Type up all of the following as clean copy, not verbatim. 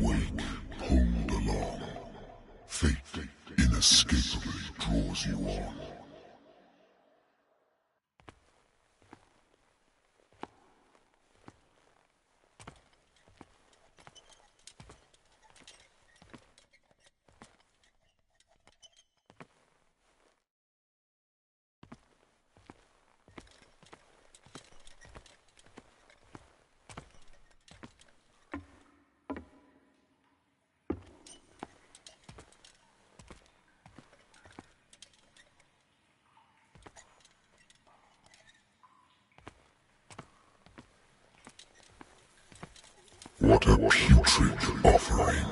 wake, pulled along. Fate inescapably draws you on. What a putrid offering.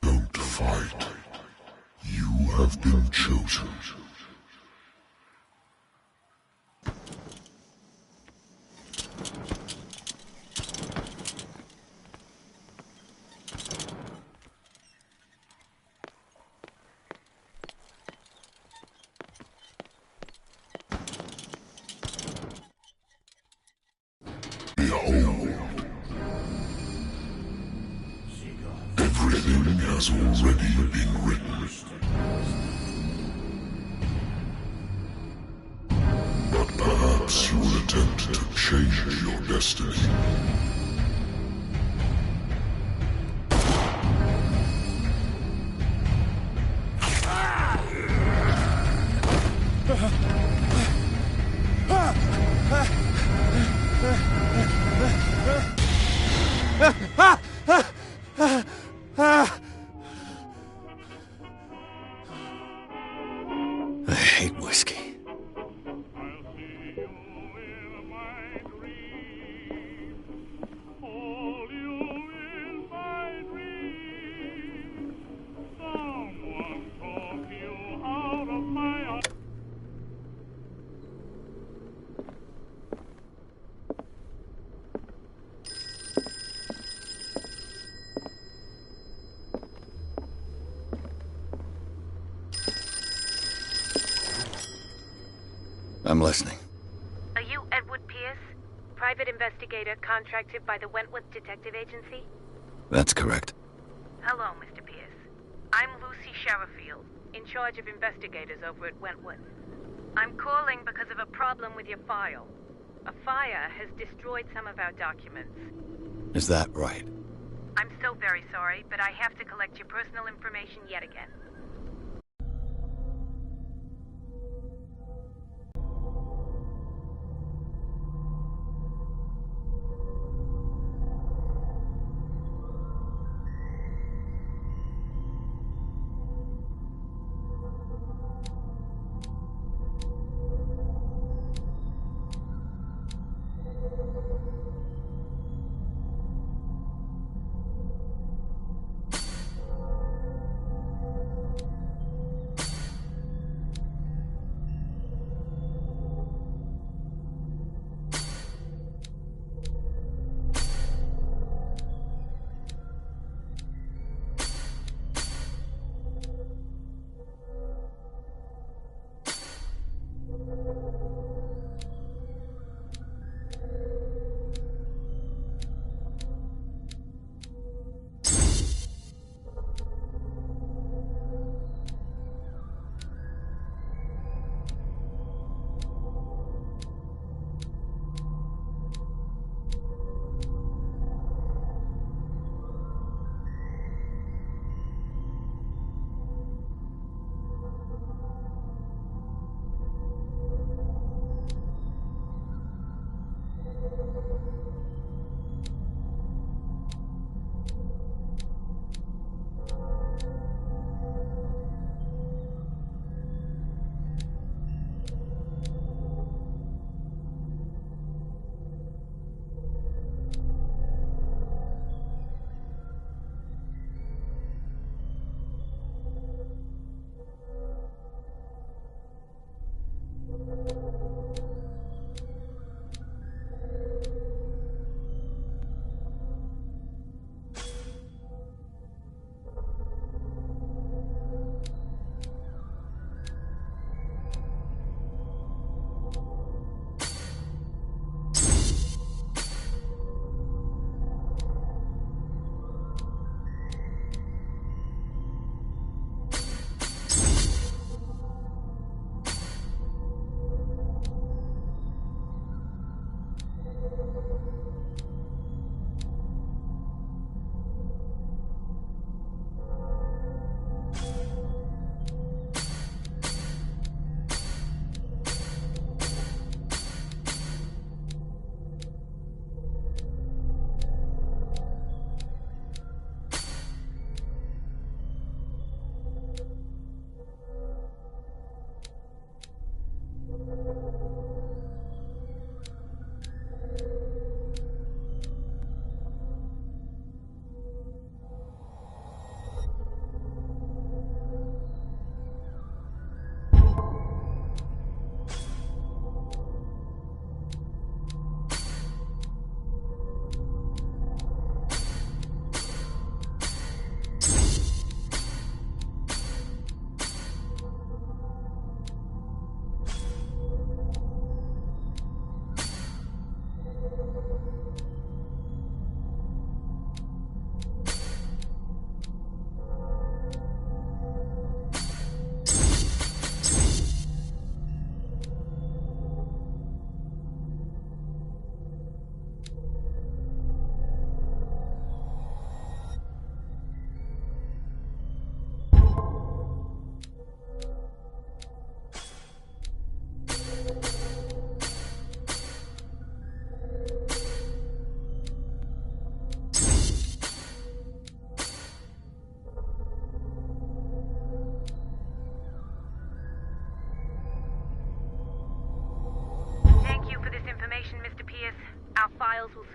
Don't fight. You have been chosen. Behold. Everything has already been written. But perhaps you will attempt to change your destiny. I hate whiskey. I'm listening. Are you Edward Pierce? Private investigator contracted by the Wentworth Detective Agency? That's correct. Hello, Mr. Pierce. I'm Lucy Sherifield, in charge of investigators over at Wentworth. I'm calling because of a problem with your file. A fire has destroyed some of our documents. Is that right? I'm so very sorry, but I have to collect your personal information yet again.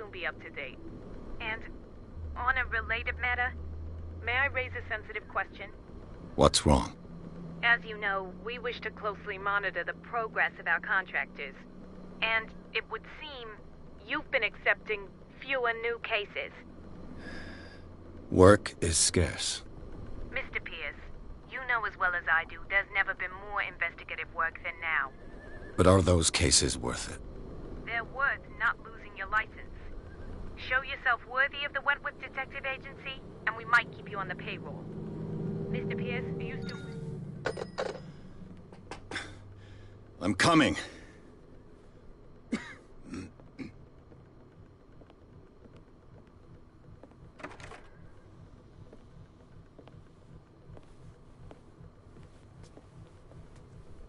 soon be up to date. And on a related matter, may I raise a sensitive question? What's wrong? As you know, we wish to closely monitor the progress of our contractors. And it would seem you've been accepting fewer new cases. Work is scarce. Mr. Pierce, you know as well as I do, there's never been more investigative work than now. But are those cases worth it? They're worth not losing your license. Show yourself worthy of the Wentworth Detective Agency, and we might keep you on the payroll. Mr. Pierce, are you still... I'm coming.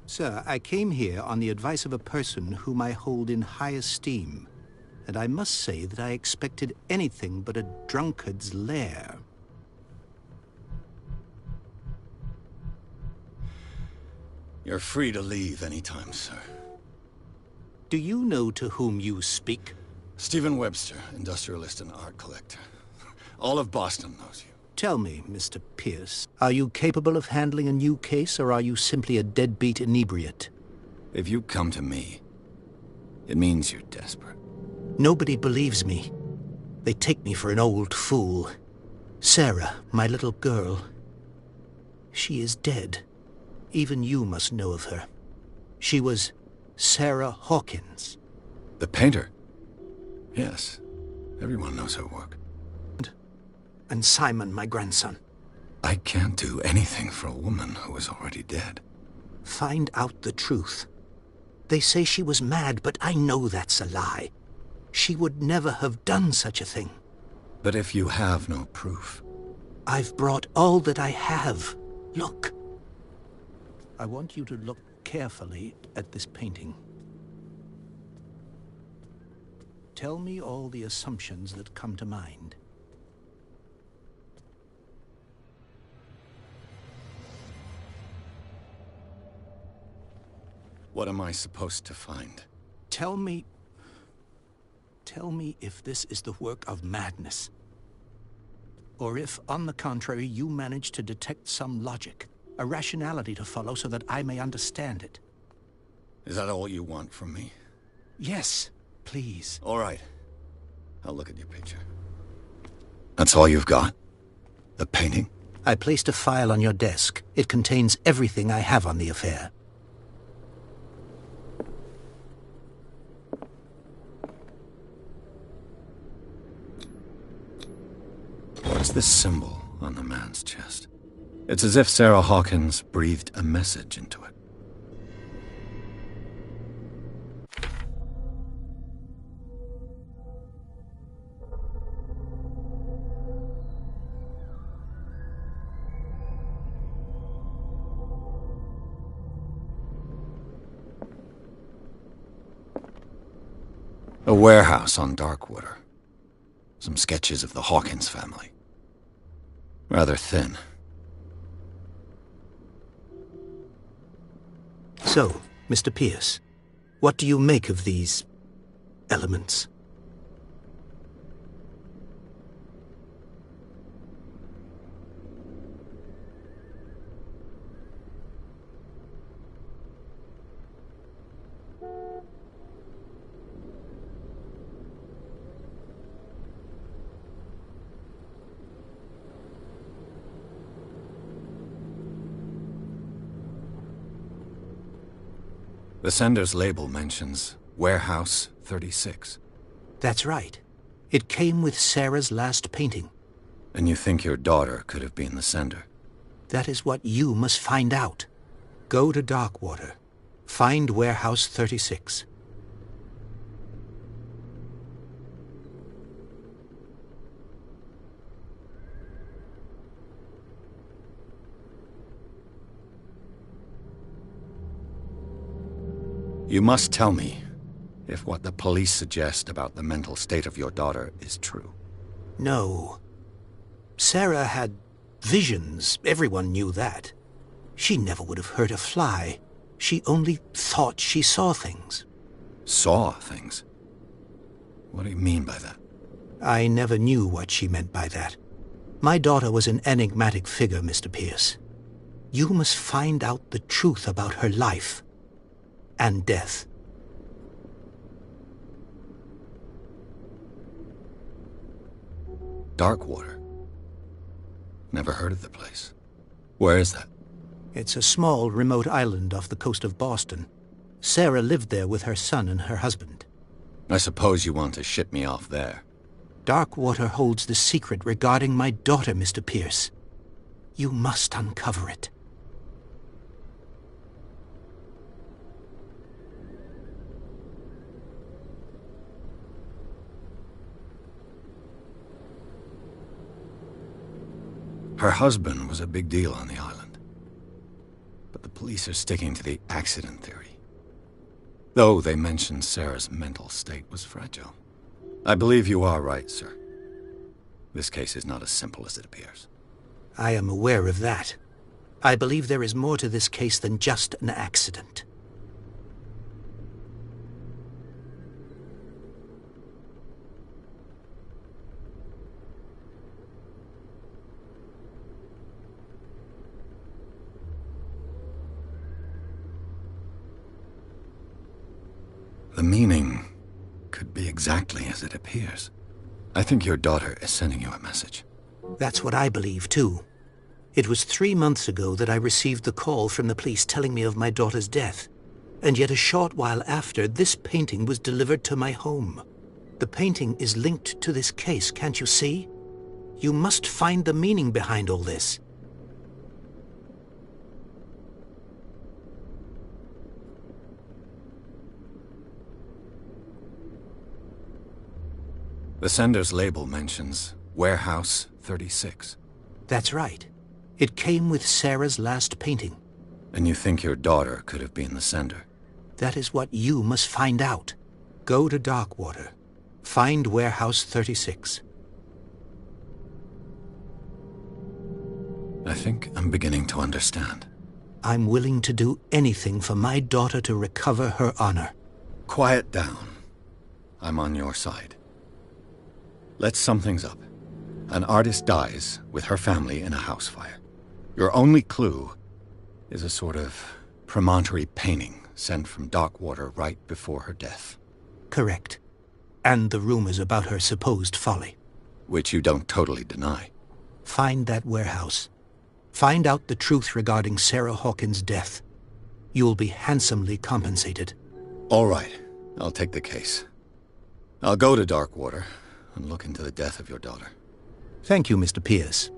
Sir, I came here on the advice of a person whom I hold in high esteem, and I must say that I expected anything but a drunkard's lair. You're free to leave anytime, sir. Do you know to whom you speak? Stephen Webster, industrialist and art collector. All of Boston knows you. Tell me, Mr. Pierce, are you capable of handling a new case, or are you simply a deadbeat inebriate? If you come to me, it means you're desperate. Nobody believes me. They take me for an old fool. Sarah, my little girl, she is dead. Even you must know of her. She was Sarah Hawkins. The painter? Yes. Everyone knows her work. And Simon, my grandson. I can't do anything for a woman who is already dead. Find out the truth. They say she was mad, but I know that's a lie. She would never have done such a thing. But if you have no proof... I've brought all that I have. Look. I want you to look carefully at this painting. Tell me all the assumptions that come to mind. What am I supposed to find? Tell me if this is the work of madness. Or if, on the contrary, you manage to detect some logic, a rationality to follow so that I may understand it. Is that all you want from me? Yes, please. All right. I'll look at your picture. That's all you've got? The painting? I placed a file on your desk. It contains everything I have on the affair. What's this symbol on the man's chest? It's as if Sarah Hawkins breathed a message into it. A warehouse on Darkwater. Some sketches of the Hawkins family. Rather thin. So, Mr. Pierce, what do you make of these elements? The sender's label mentions Warehouse 36. That's right. It came with Sarah's last painting. And you think your daughter could have been the sender? That is what you must find out. Go to Darkwater. Find Warehouse 36. You must tell me if what the police suggest about the mental state of your daughter is true. No. Sarah had visions. Everyone knew that. She never would have hurt a fly. She only thought she saw things. Saw things? What do you mean by that? I never knew what she meant by that. My daughter was an enigmatic figure, Mr. Pierce. You must find out the truth about her life and death. Darkwater. Never heard of the place. Where is that? It's a small, remote island off the coast of Boston. Sarah lived there with her son and her husband. I suppose you want to ship me off there. Darkwater holds the secret regarding my daughter, Mr. Pierce. You must uncover it. Her husband was a big deal on the island. But the police are sticking to the accident theory. Though they mentioned Sarah's mental state was fragile. I believe you are right, sir. This case is not as simple as it appears. I am aware of that. I believe there is more to this case than just an accident. The meaning could be exactly as it appears. I think your daughter is sending you a message. That's what I believe, too. It was 3 months ago that I received the call from the police telling me of my daughter's death. And yet a short while after, this painting was delivered to my home. The painting is linked to this case, can't you see? You must find the meaning behind all this. The sender's label mentions Warehouse 36. That's right. It came with Sarah's last painting. And you think your daughter could have been the sender? That is what you must find out. Go to Darkwater. Find Warehouse 36. I think I'm beginning to understand. I'm willing to do anything for my daughter to recover her honor. Quiet down. I'm on your side. Let's sum things up. An artist dies with her family in a house fire. Your only clue is a sort of promontory painting sent from Darkwater right before her death. Correct. And the rumors about her supposed folly. Which you don't totally deny. Find that warehouse. Find out the truth regarding Sarah Hawkins' death. You'll be handsomely compensated. All right. I'll take the case. I'll go to Darkwater and look into the death of your daughter. Thank you, Mr. Pierce.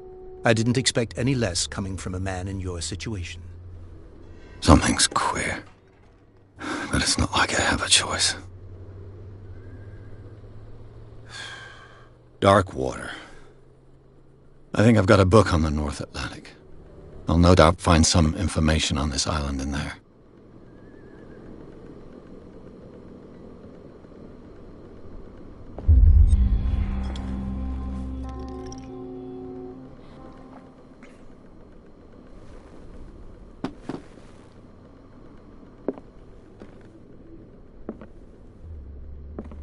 I didn't expect any less coming from a man in your situation. Something's queer. But it's not like I have a choice. Darkwater. I think I've got a book on the North Atlantic. I'll no doubt find some information on this island in there.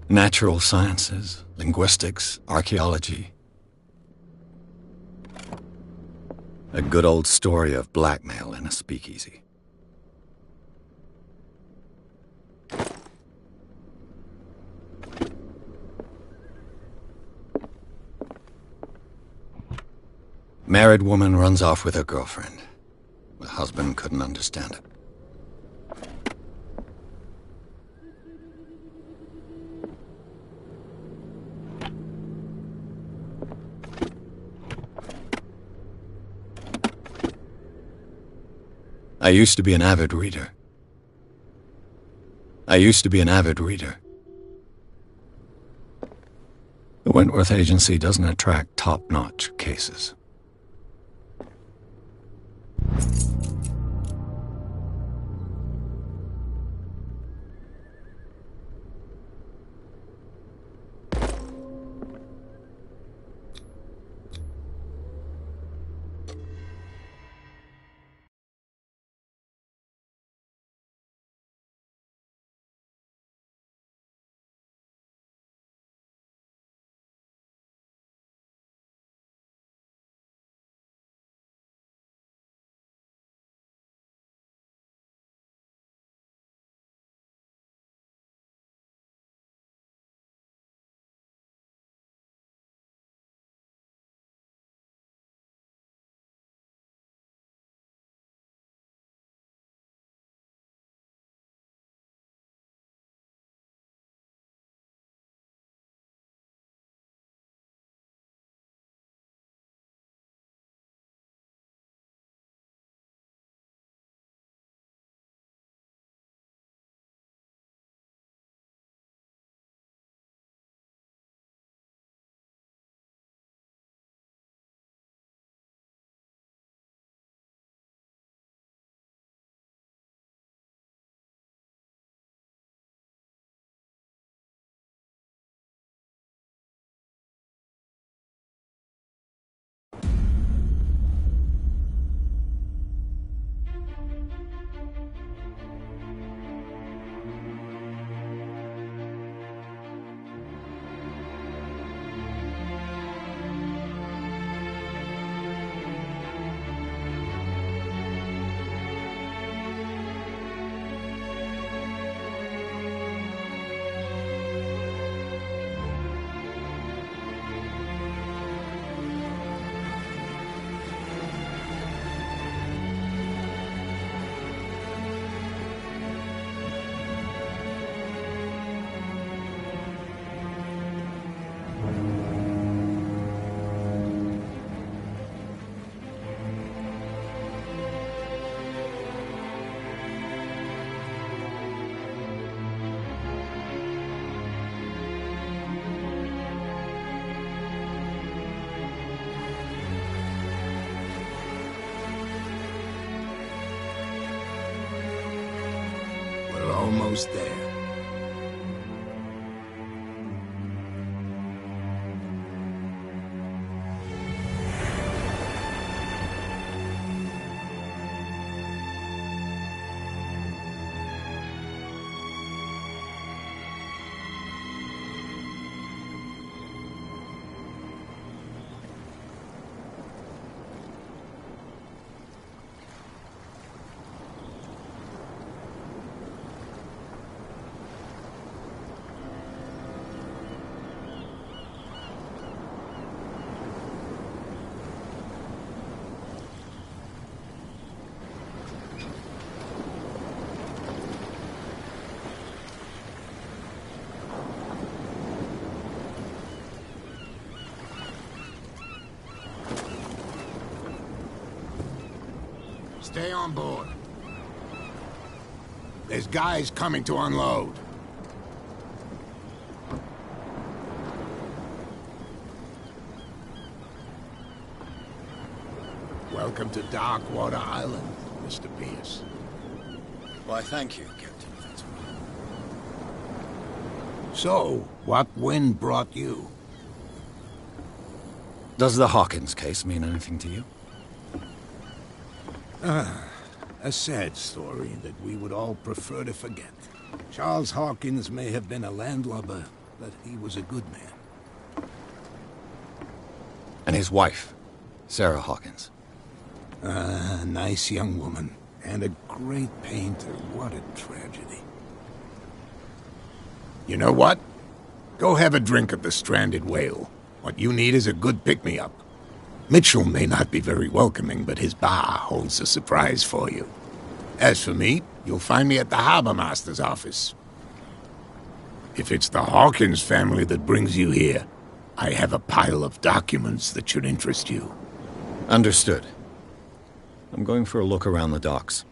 Natural sciences, linguistics, archaeology. A good old story of blackmail in a speakeasy. Married woman runs off with her girlfriend. The husband couldn't understand it. I used to be an avid reader. The Wentworth Agency doesn't attract top-notch cases. Almost there. Stay on board. There's guys coming to unload. Welcome to Darkwater Island, Mr. Pierce. Why, thank you, Captain Fitzroy. So, what wind brought you? Does the Hawkins case mean anything to you? A sad story that we would all prefer to forget. Charles Hawkins may have been a landlubber, but he was a good man. And his wife, Sarah Hawkins. A nice young woman, and a great painter. What a tragedy. You know what? Go have a drink at the Stranded Whale. What you need is a good pick-me-up. Mitchell may not be very welcoming, but his bar holds a surprise for you. As for me, you'll find me at the Harbor Master's office. If it's the Hawkins family that brings you here, I have a pile of documents that should interest you. Understood. I'm going for a look around the docks.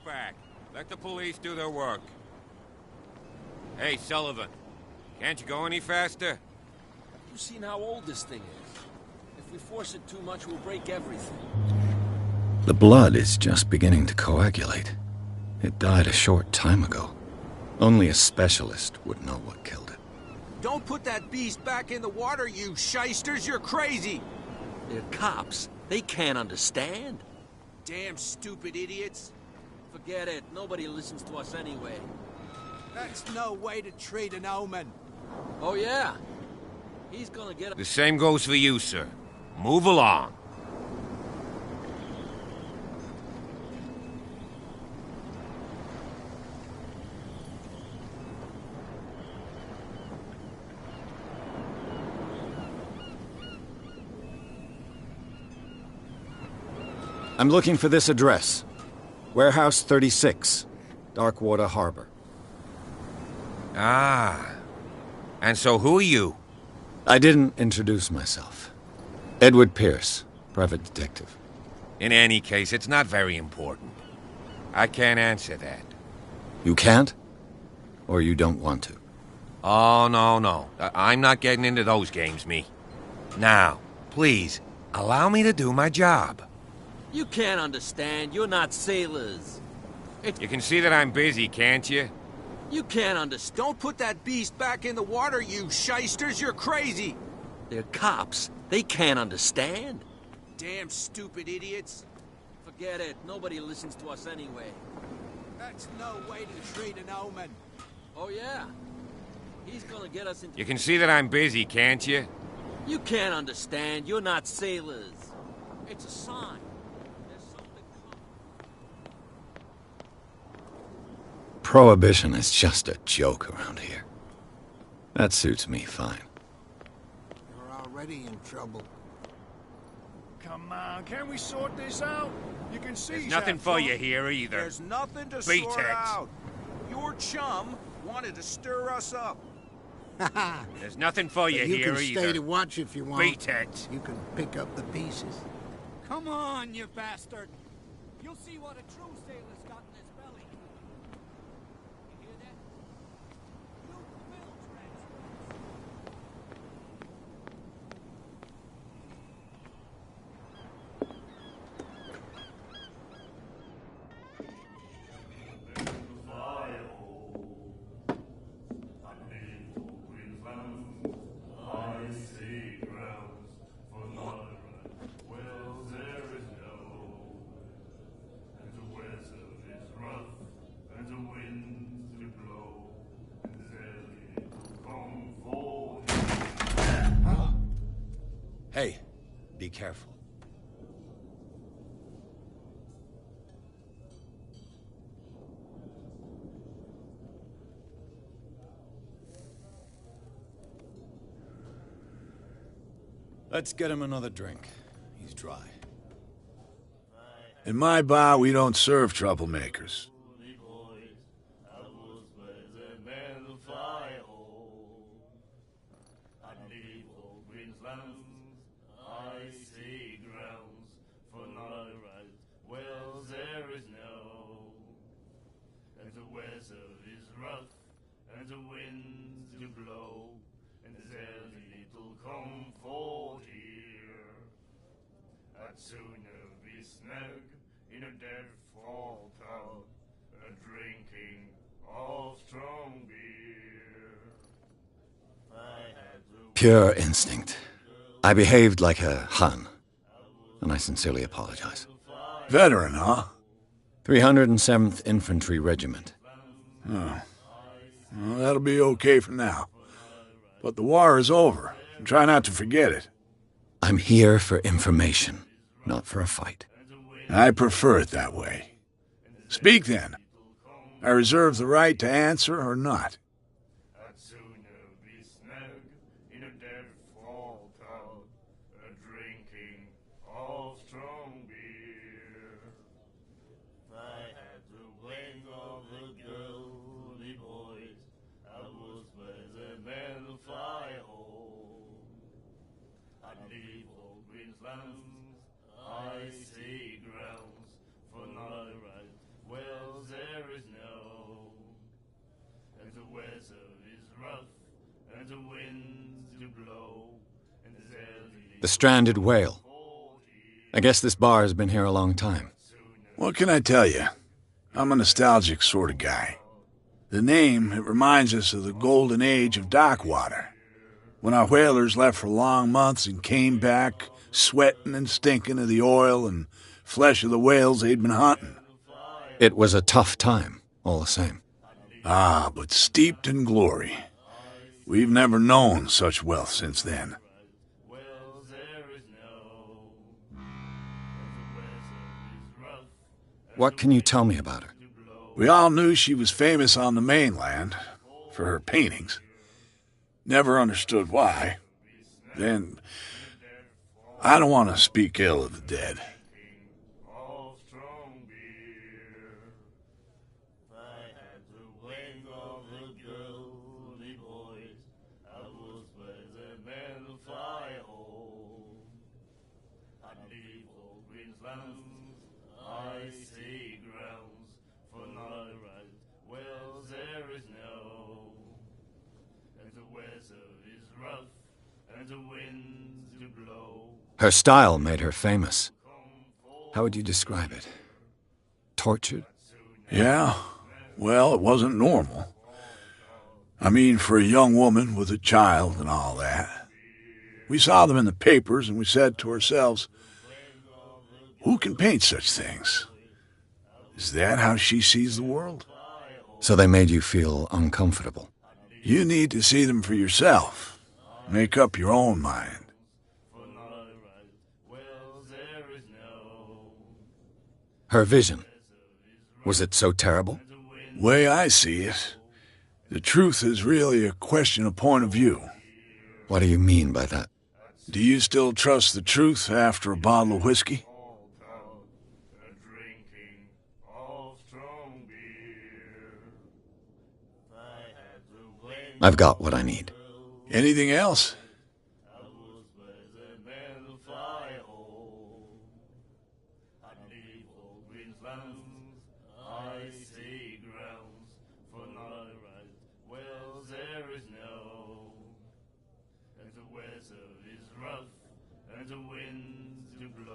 Back. Let the police do their work. Hey, Sullivan. Can't you go any faster? You've seen how old this thing is. If we force it too much, we'll break everything. The blood is just beginning to coagulate. It died a short time ago. Only a specialist would know what killed it. Don't put that beast back in the water, you shysters! You're crazy! They're cops. They can't understand. Damn stupid idiots! Forget it. Nobody listens to us anyway. That's no way to treat an omen. Oh, yeah? He's gonna get... The same goes for you, sir. Move along. I'm looking for this address. Warehouse 36, Darkwater Harbor. Ah. And so who are you? I didn't introduce myself. Edward Pierce, private detective. In any case, it's not very important. I can't answer that. You can't? Or you don't want to? Oh, no. I'm not getting into those games, me. Now, please, allow me to do my job. You can't understand. You're not sailors. You can see that I'm busy, can't you? You can't understand. Don't put that beast back in the water, you shysters. You're crazy. They're cops. They can't understand. Damn stupid idiots. Forget it. Nobody listens to us anyway. That's no way to treat an omen. Oh, yeah? He's gonna get us into... You can see that I'm busy, can't you? You can't understand. You're not sailors. It's a sign. There's something coming. Prohibition is just a joke around here. That suits me fine. You're already in trouble. Come on, can we sort this out? You can see There's nothing for you here either. There's nothing to Beat sort it. out. Your chum wanted to stir us up. There's nothing for you You here can either. stay to watch if you want. Beat it. You can pick up the pieces. Come on, you bastard! You'll see what a true sailor's got in his belly. You hear that? You will transfer. Hey, be careful. Let's get him another drink. He's dry. In my bar, we don't serve troublemakers. Sooner be snug in a dead fall town, drinking all strong beer. Pure instinct. I behaved like a Hun, and I sincerely apologize. Veteran, huh? 307th Infantry Regiment. Oh. Well, that'll be okay for now. But the war is over. Try not to forget it. I'm here for information, not for a fight. I prefer it that way. Speak then. I reserve the right to answer or not. I'd sooner be snug in a dead fall town, drinking all strong beer. If I had the wing of the girly boys, I was better than the fire hole. I'd leave all Queensland's icy grounds for not a right. Well, there is no, and the weather is rough, and the winds do blow, and there's The Stranded Whale. I guess this bar has been here a long time. What can I tell you? I'm a nostalgic sort of guy. The name, it reminds us of the golden age of dock water, when our whalers left for long months and came back sweating and stinking of the oil and flesh of the whales they'd been hunting. It was a tough time, all the same. Ah, but steeped in glory. We've never known such wealth since then. What can you tell me about her? We all knew she was famous on the mainland for her paintings. Never understood why. Then, I don't want to speak ill of the dead. Her style made her famous. How would you describe it? Tortured? Yeah, well, it wasn't normal. I mean, for a young woman with a child and all that. We saw them in the papers and we said to ourselves, who can paint such things? Is that how she sees the world? So they made you feel uncomfortable? You need to see them for yourself. Make up your own mind. Her vision. Was it so terrible? Way I see it, the truth is really a question of point of view. What do you mean by that? Do you still trust the truth after a bottle of whiskey? I've got what I need. Anything else?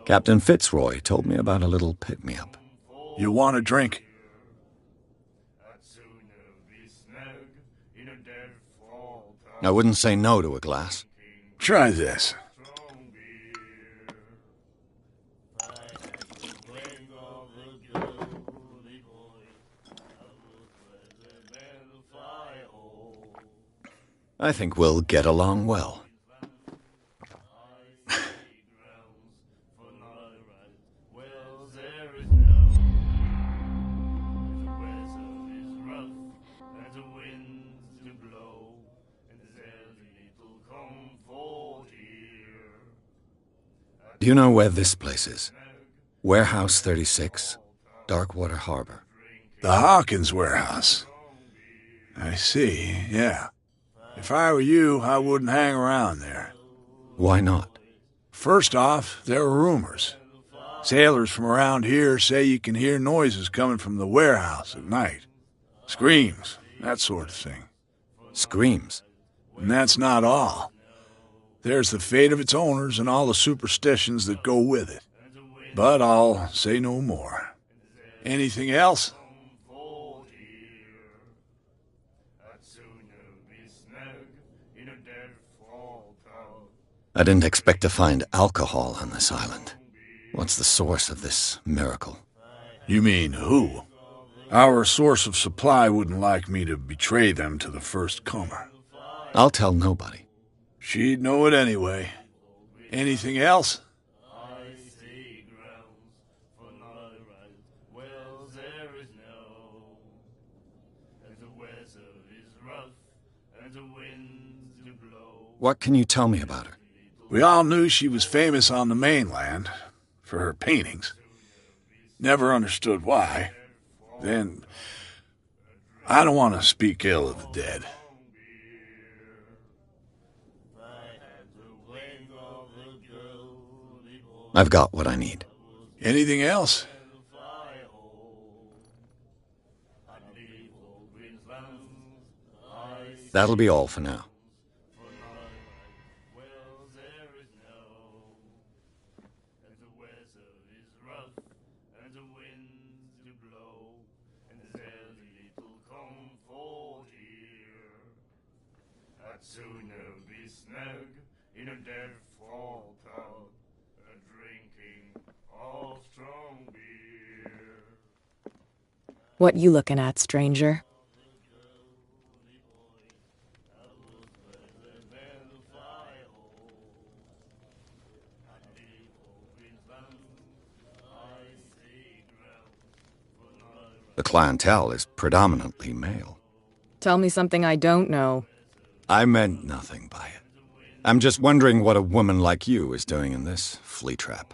Captain Fitzroy told me about a little pick-me-up. You want a drink? I wouldn't say no to a glass. Try this. I think we'll get along well. Do you know where this place is? Warehouse 36, Darkwater Harbor. The Hawkins warehouse. I see, yeah. If I were you, I wouldn't hang around there. Why not? First off, there are rumors. Sailors from around here say you can hear noises coming from the warehouse at night. Screams, that sort of thing. Screams? And that's not all. There's the fate of its owners and all the superstitions that go with it. But I'll say no more. Anything else? I didn't expect to find alcohol on this island. What's the source of this miracle? You mean who? Our source of supply wouldn't like me to betray them to the first comer. I'll tell nobody. She'd know it anyway. Anything else? What can you tell me about her? We all knew she was famous on the mainland for her paintings. Never understood why. Then, I don't want to speak ill of the dead. I've got what I need. Anything else? That'll be all for now. What you looking at, stranger? The clientele is predominantly male. Tell me something I don't know. I meant nothing by it. I'm just wondering what a woman like you is doing in this flea trap.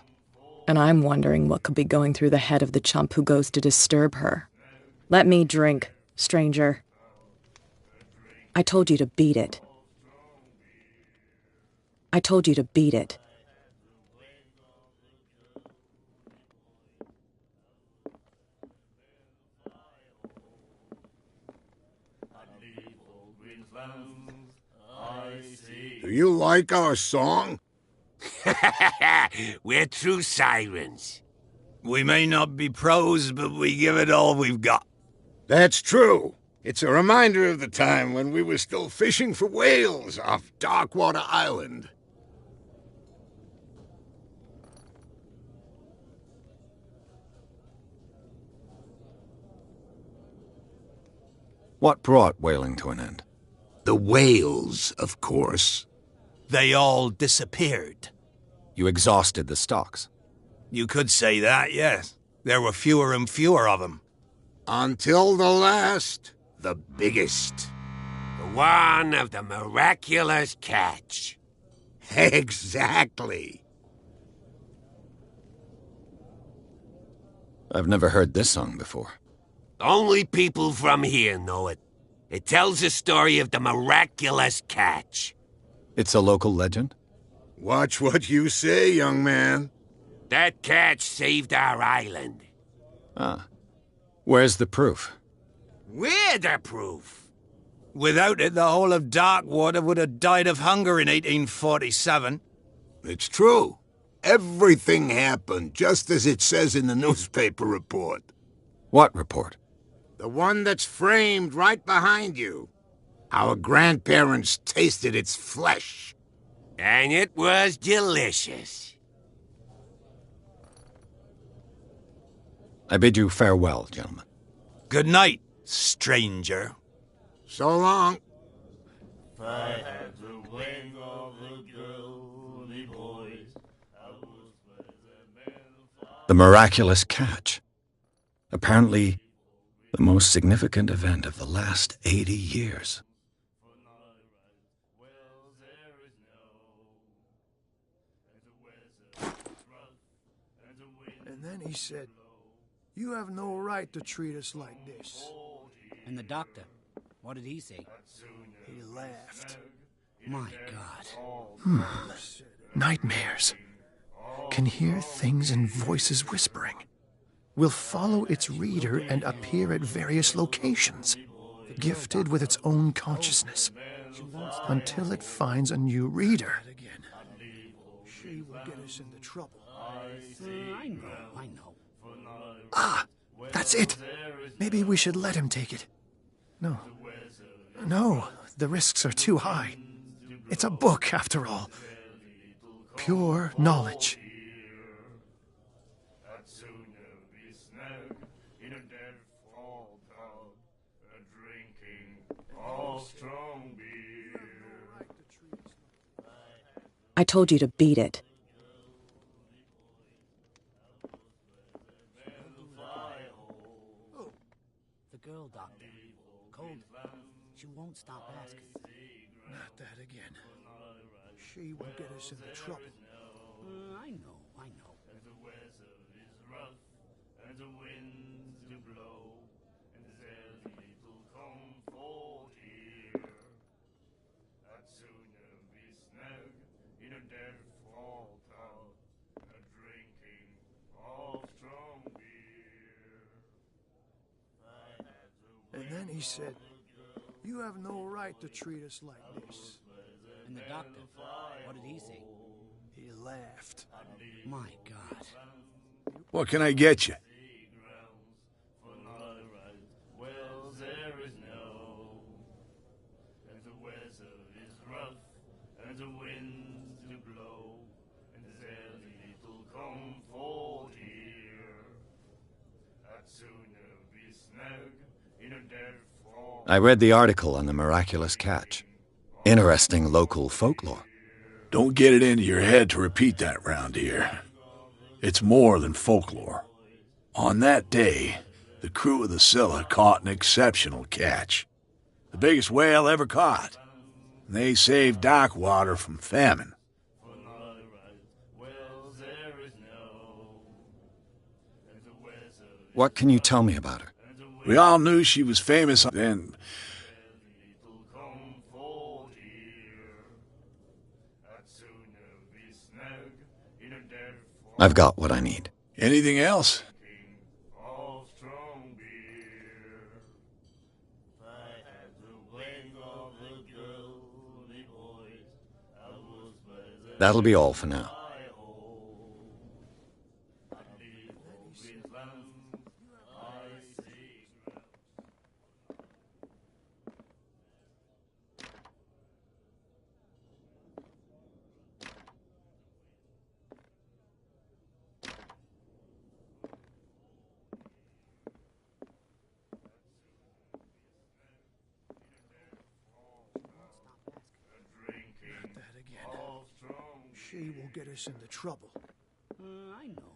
And I'm wondering what could be going through the head of the chump who goes to disturb her. Let me drink, stranger. I told you to beat it. I told you to beat it. Do you like our song? We're true sirens. We may not be pros, but we give it all we've got. That's true. It's a reminder of the time when we were still fishing for whales off Darkwater Island. What brought whaling to an end? The whales, of course. They all disappeared. You exhausted the stocks. You could say that, yes. There were fewer and fewer of them. Until the last, the biggest. The one of the miraculous catch. Exactly. I've never heard this song before. Only people from here know it. It tells the story of the miraculous catch. It's a local legend? Watch what you say, young man. That catch saved our island. Ah. Where's the proof? We're the proof. Without it, the whole of Darkwater would have died of hunger in 1847. It's true. Everything happened just as it says in the newspaper report. What report? The one that's framed right behind you. Our grandparents tasted its flesh. And it was delicious. I bid you farewell, gentlemen. Good night, stranger. So long. If I had the wing of the girly boys, I would swear the men fly. The miraculous catch. Apparently, the most significant event of the last 80 years. And then he said, "You have no right to treat us like this." And the doctor, what did he say? He laughed. My God. Nightmares. Can hear things and voices whispering. Will follow its reader and appear at various locations, gifted with its own consciousness, until it finds a new reader. She will get us into trouble. I know. Ah, that's it. Maybe we should let him take it. No, the risks are too high. It's a book, after all. Pure knowledge. I told you to beat it. The girl, doctor. Cold. She won't stop asking. Not that again. She will get us into trouble. I know. And the winds do blow, and there's little comfort here. I'd sooner be snug in a dead-fall tub, drinking of strong beer. And then he said, "You have no right to treat us like this." And the doctor, what did he say? He laughed. My God. What can I get you? Well, there is no, and the weather is rough, and the winds do blow, and there's little comfort here. I'd sooner be snug in a dead-fall. I read the article on the miraculous catch. Interesting local folklore. Don't get it into your head to repeat that round here. It's more than folklore. On that day, the crew of the Scylla caught an exceptional catch. The biggest whale ever caught. And they saved Darkwater from famine. What can you tell me about her? We all knew she was famous then. I've got what I need. Anything else? That'll be all for now. That again. She will get us into trouble. I know.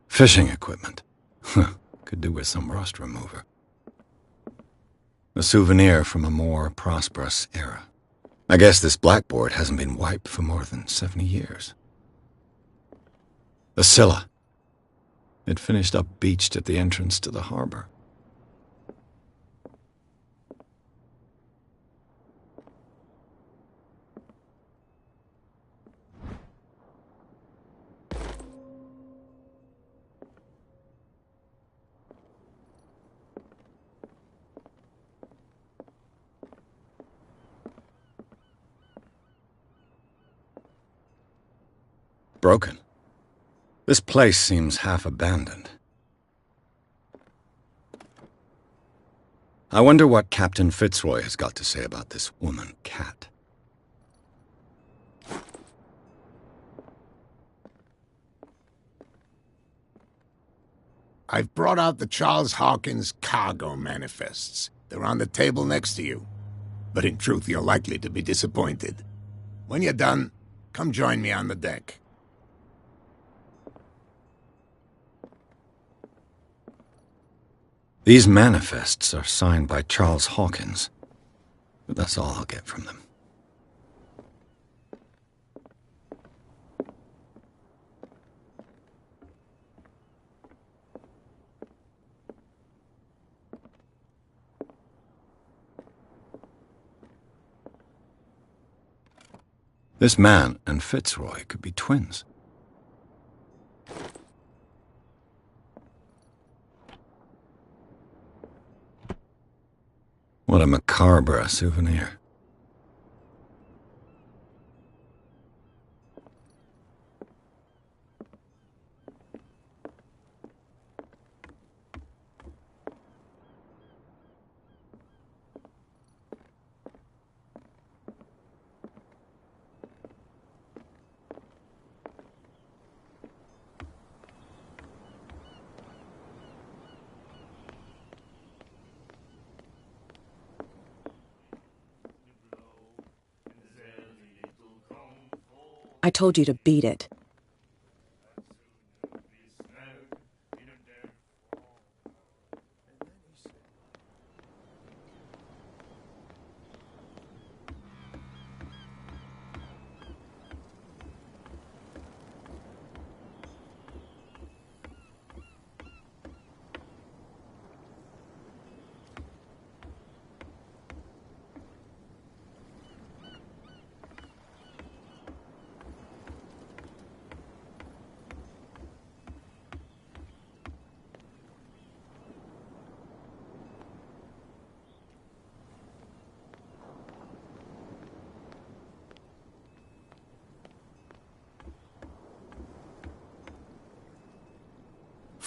Fishing equipment. Could do with some rust remover. A souvenir from a more prosperous era. I guess this blackboard hasn't been wiped for more than 70 years. The Scylla. It finished up beached at the entrance to the harbor. Broken. This place seems half abandoned. I wonder what Captain Fitzroy has got to say about this woman, Cat. I've brought out the Charles Hawkins cargo manifests. They're on the table next to you. But in truth, you're likely to be disappointed. When you're done, come join me on the deck. These manifests are signed by Charles Hawkins, but that's all I'll get from them. This man and Fitzroy could be twins. What a macabre souvenir. I told you to beat it.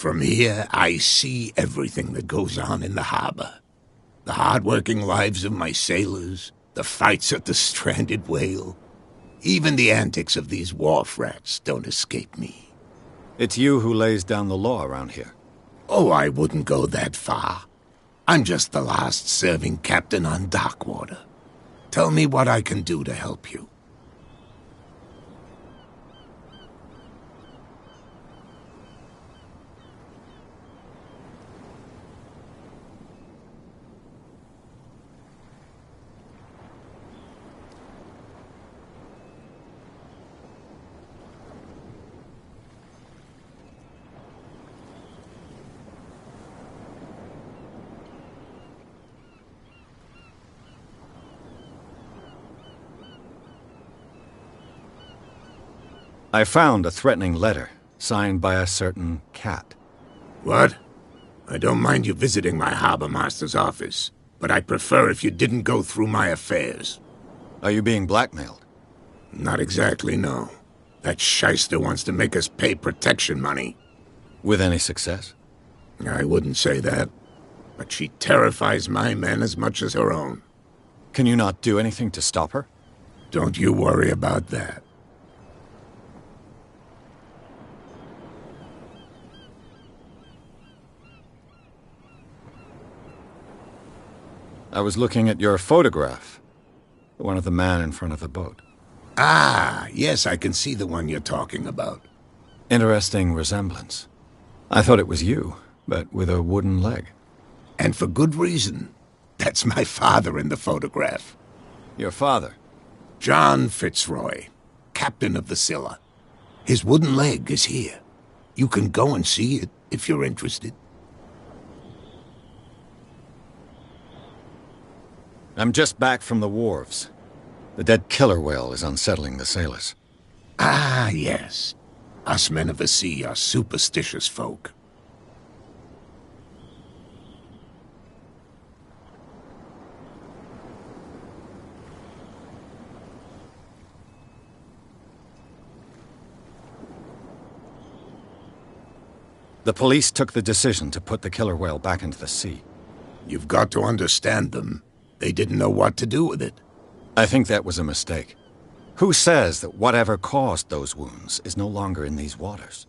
From here, I see everything that goes on in the harbor. The hard-working lives of my sailors, the fights at the stranded whale. Even the antics of these wharf rats don't escape me. It's you who lays down the law around here. Oh, I wouldn't go that far. I'm just the last serving captain on Darkwater. Tell me what I can do to help you. I found a threatening letter, signed by a certain cat. What? I don't mind you visiting my harbor master's office, but I prefer if you didn't go through my affairs. Are you being blackmailed? Not exactly, no. That shyster wants to make us pay protection money. With any success? I wouldn't say that, but she terrifies my men as much as her own. Can you not do anything to stop her? Don't you worry about that. I was looking at your photograph. The one of the man in front of the boat. Ah, yes, I can see the one you're talking about. Interesting resemblance. I thought it was you, but with a wooden leg. And for good reason. That's my father in the photograph. Your father? John Fitzroy, captain of the Scylla. His wooden leg is here. You can go and see it if you're interested. I'm just back from the wharves. The dead killer whale is unsettling the sailors. Ah, yes. Us men of the sea are superstitious folk. The police took the decision to put the killer whale back into the sea. You've got to understand them. They didn't know what to do with it. I think that was a mistake. Who says that whatever caused those wounds is no longer in these waters?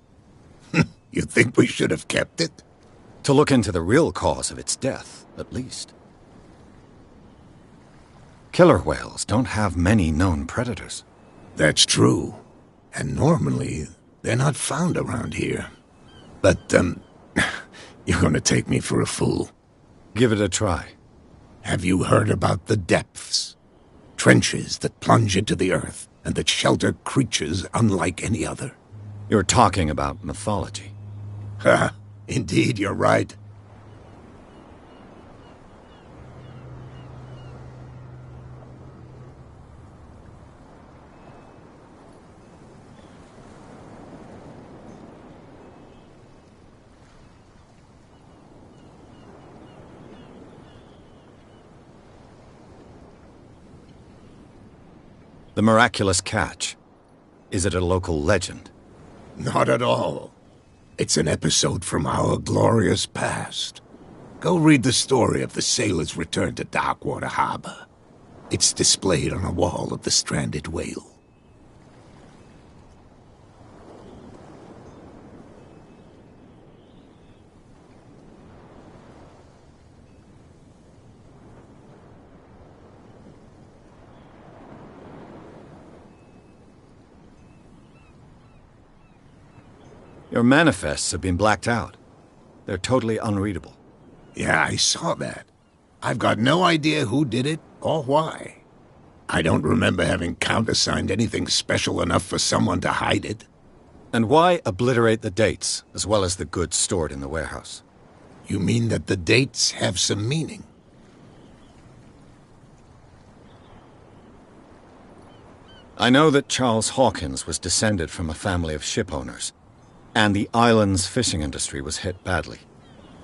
You think we should have kept it? To look into the real cause of its death, at least. Killer whales don't have many known predators. That's true. And normally, they're not found around here. But, you're gonna take me for a fool. Give it a try. Have you heard about the depths? Trenches that plunge into the earth and that shelter creatures unlike any other. You're talking about mythology. Ha! Indeed, you're right. The miraculous catch. Is it a local legend? Not at all. It's an episode from our glorious past. Go read the story of the sailor's return to Darkwater Harbor. It's displayed on a wall of the stranded whale. Your manifests have been blacked out. They're totally unreadable. Yeah, I saw that. I've got no idea who did it or why. I don't remember having countersigned anything special enough for someone to hide it. And why obliterate the dates, as well as the goods stored in the warehouse? You mean that the dates have some meaning? I know that Charles Hawkins was descended from a family of ship owners, and the island's fishing industry was hit badly.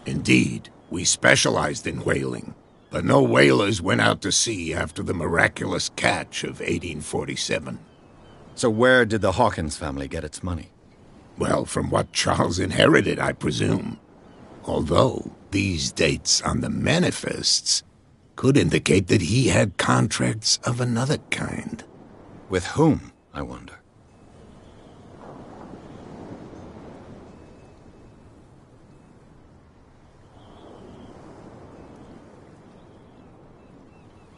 Indeed, we specialized in whaling, but no whalers went out to sea after the miraculous catch of 1847. So where did the Hawkins family get its money? Well, from what Charles inherited, I presume. Although, these dates on the manifests could indicate that he had contracts of another kind. With whom, I wonder?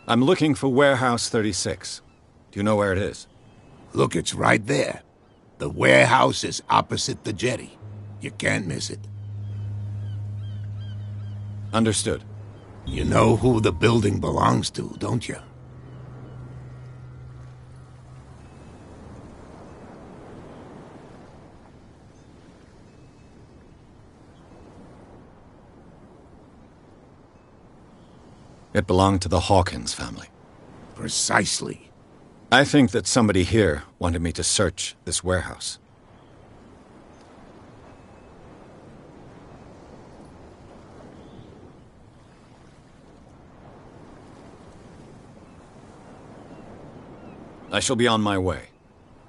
I'm looking for Warehouse 36. Do you know where it is? Look, it's right there. The warehouse is opposite the jetty. You can't miss it. Understood. You know who the building belongs to, don't you? It belonged to the Hawkins family. Precisely. I think that somebody here wanted me to search this warehouse. I shall be on my way.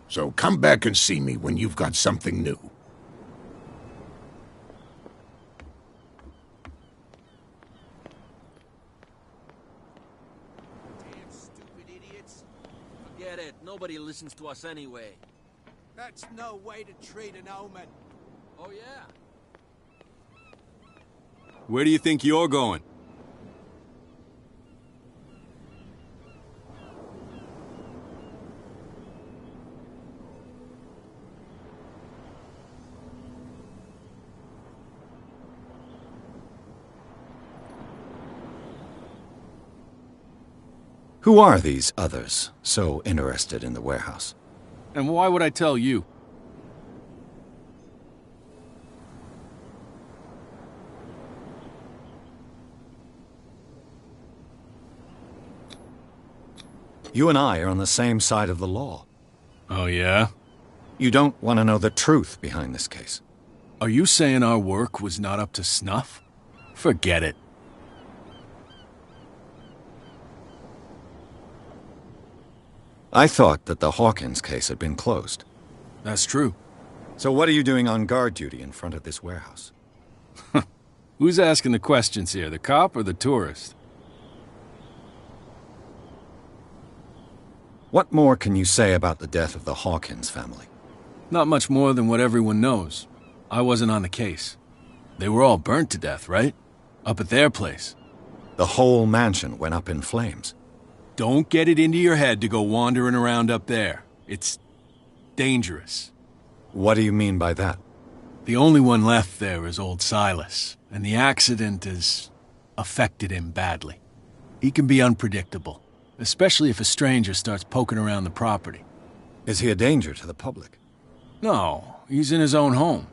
So come back and see me when you've got something new. Damn stupid idiots. Forget it. Nobody listens to us anyway. That's no way to treat an omen. Oh, yeah? Where do you think you're going? Who are these others so interested in the warehouse? And why would I tell you? You and I are on the same side of the law. Oh, yeah? You don't want to know the truth behind this case. Are you saying our work was not up to snuff? Forget it. I thought that the Hawkins case had been closed. That's true. So what are you doing on guard duty in front of this warehouse? Who's asking the questions here, the cop or the tourist? What more can you say about the death of the Hawkins family? Not much more than what everyone knows. I wasn't on the case. They were all burnt to death, right? Up at their place. The whole mansion went up in flames. Don't get it into your head to go wandering around up there. It's dangerous. What do you mean by that? The only one left there is old Silas, and the accident has affected him badly. He can be unpredictable, especially if a stranger starts poking around the property. Is he a danger to the public? No, he's in his own home.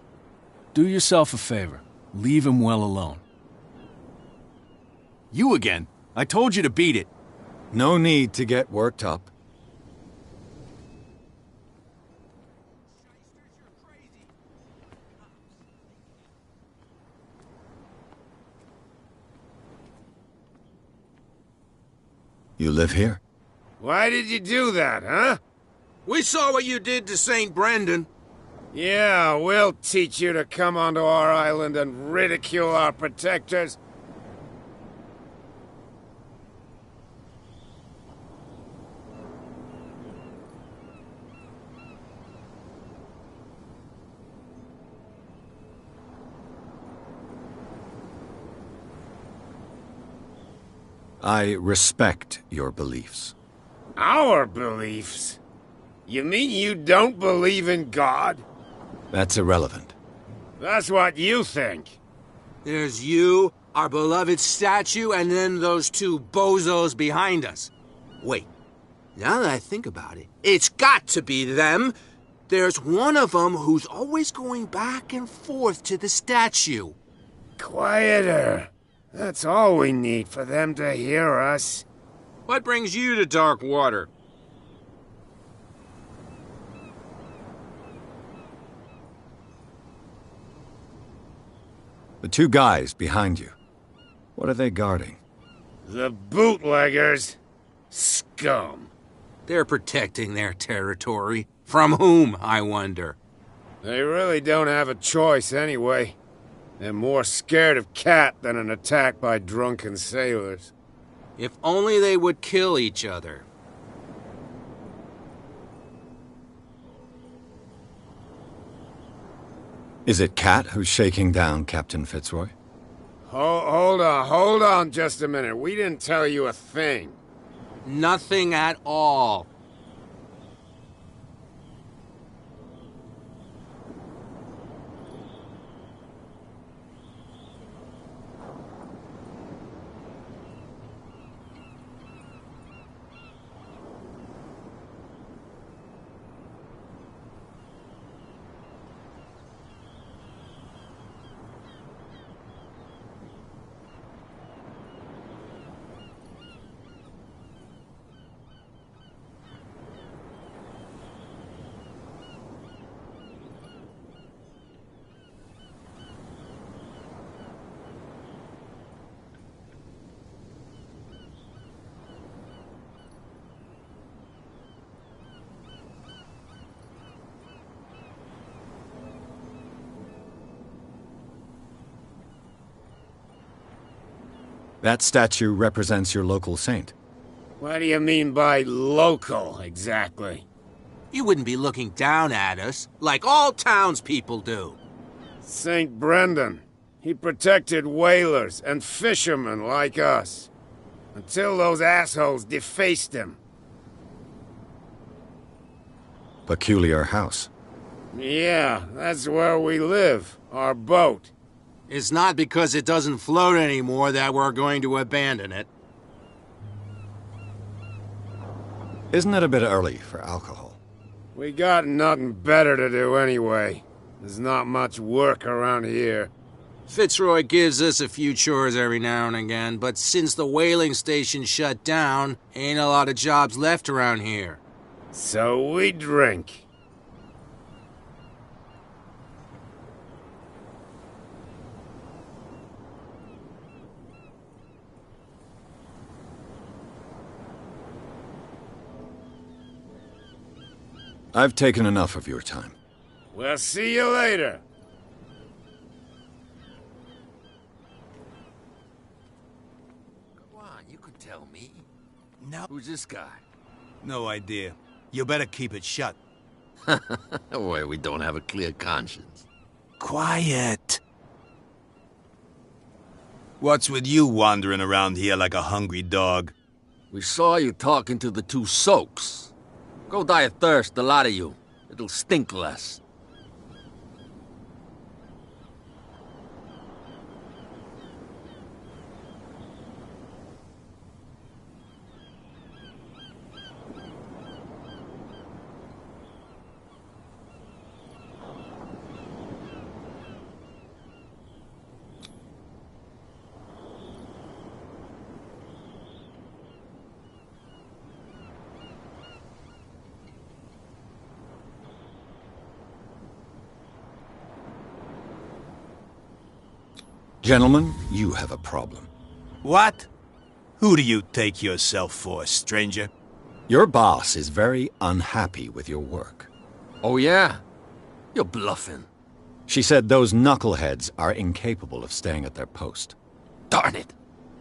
Do yourself a favor. Leave him well alone. You again. I told you to beat it. No need to get worked up. You live here? Why did you do that, huh? We saw what you did to St. Brendan. Yeah, we'll teach you to come onto our island and ridicule our protectors. I respect your beliefs. Our beliefs? You mean you don't believe in God? That's irrelevant. That's what you think. There's you, our beloved statue, and then those two bozos behind us. Wait, now that I think about it, it's got to be them. There's one of them who's always going back and forth to the statue. Quieter. That's all we need for them to hear us. What brings you to dark water? The two guys behind you. What are they guarding? The bootleggers. Scum. They're protecting their territory. From whom, I wonder? They really don't have a choice anyway. They're more scared of Cat than an attack by drunken sailors. If only they would kill each other. Is it Cat who's shaking down Captain Fitzroy? Hold on just a minute. We didn't tell you a thing. Nothing at all. That statue represents your local saint. What do you mean by local, exactly? You wouldn't be looking down at us, like all townspeople do. St. Brendan. He protected whalers and fishermen like us. Until those assholes defaced him. Peculiar house. Yeah, that's where we live. Our boat. It's not because it doesn't float anymore that we're going to abandon it. Isn't it a bit early for alcohol? We got nothing better to do anyway. There's not much work around here. Fitzroy gives us a few chores every now and again, but since the whaling station shut down, ain't a lot of jobs left around here. So we drink. I've taken enough of your time. We'll see you later. Come on, you could tell me. No. Who's this guy? No idea. You better keep it shut. Boy, we don't have a clear conscience. Quiet. What's with you wandering around here like a hungry dog? We saw you talking to the two soaks. Go die of thirst, the lot of you. It'll stink less. Gentlemen, you have a problem. What? Who do you take yourself for, stranger? Your boss is very unhappy with your work. Oh, yeah? You're bluffing. She said those knuckleheads are incapable of staying at their post. Darn it!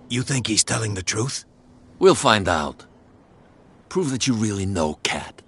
You think he's telling the truth? We'll find out. Prove that you really know Cat.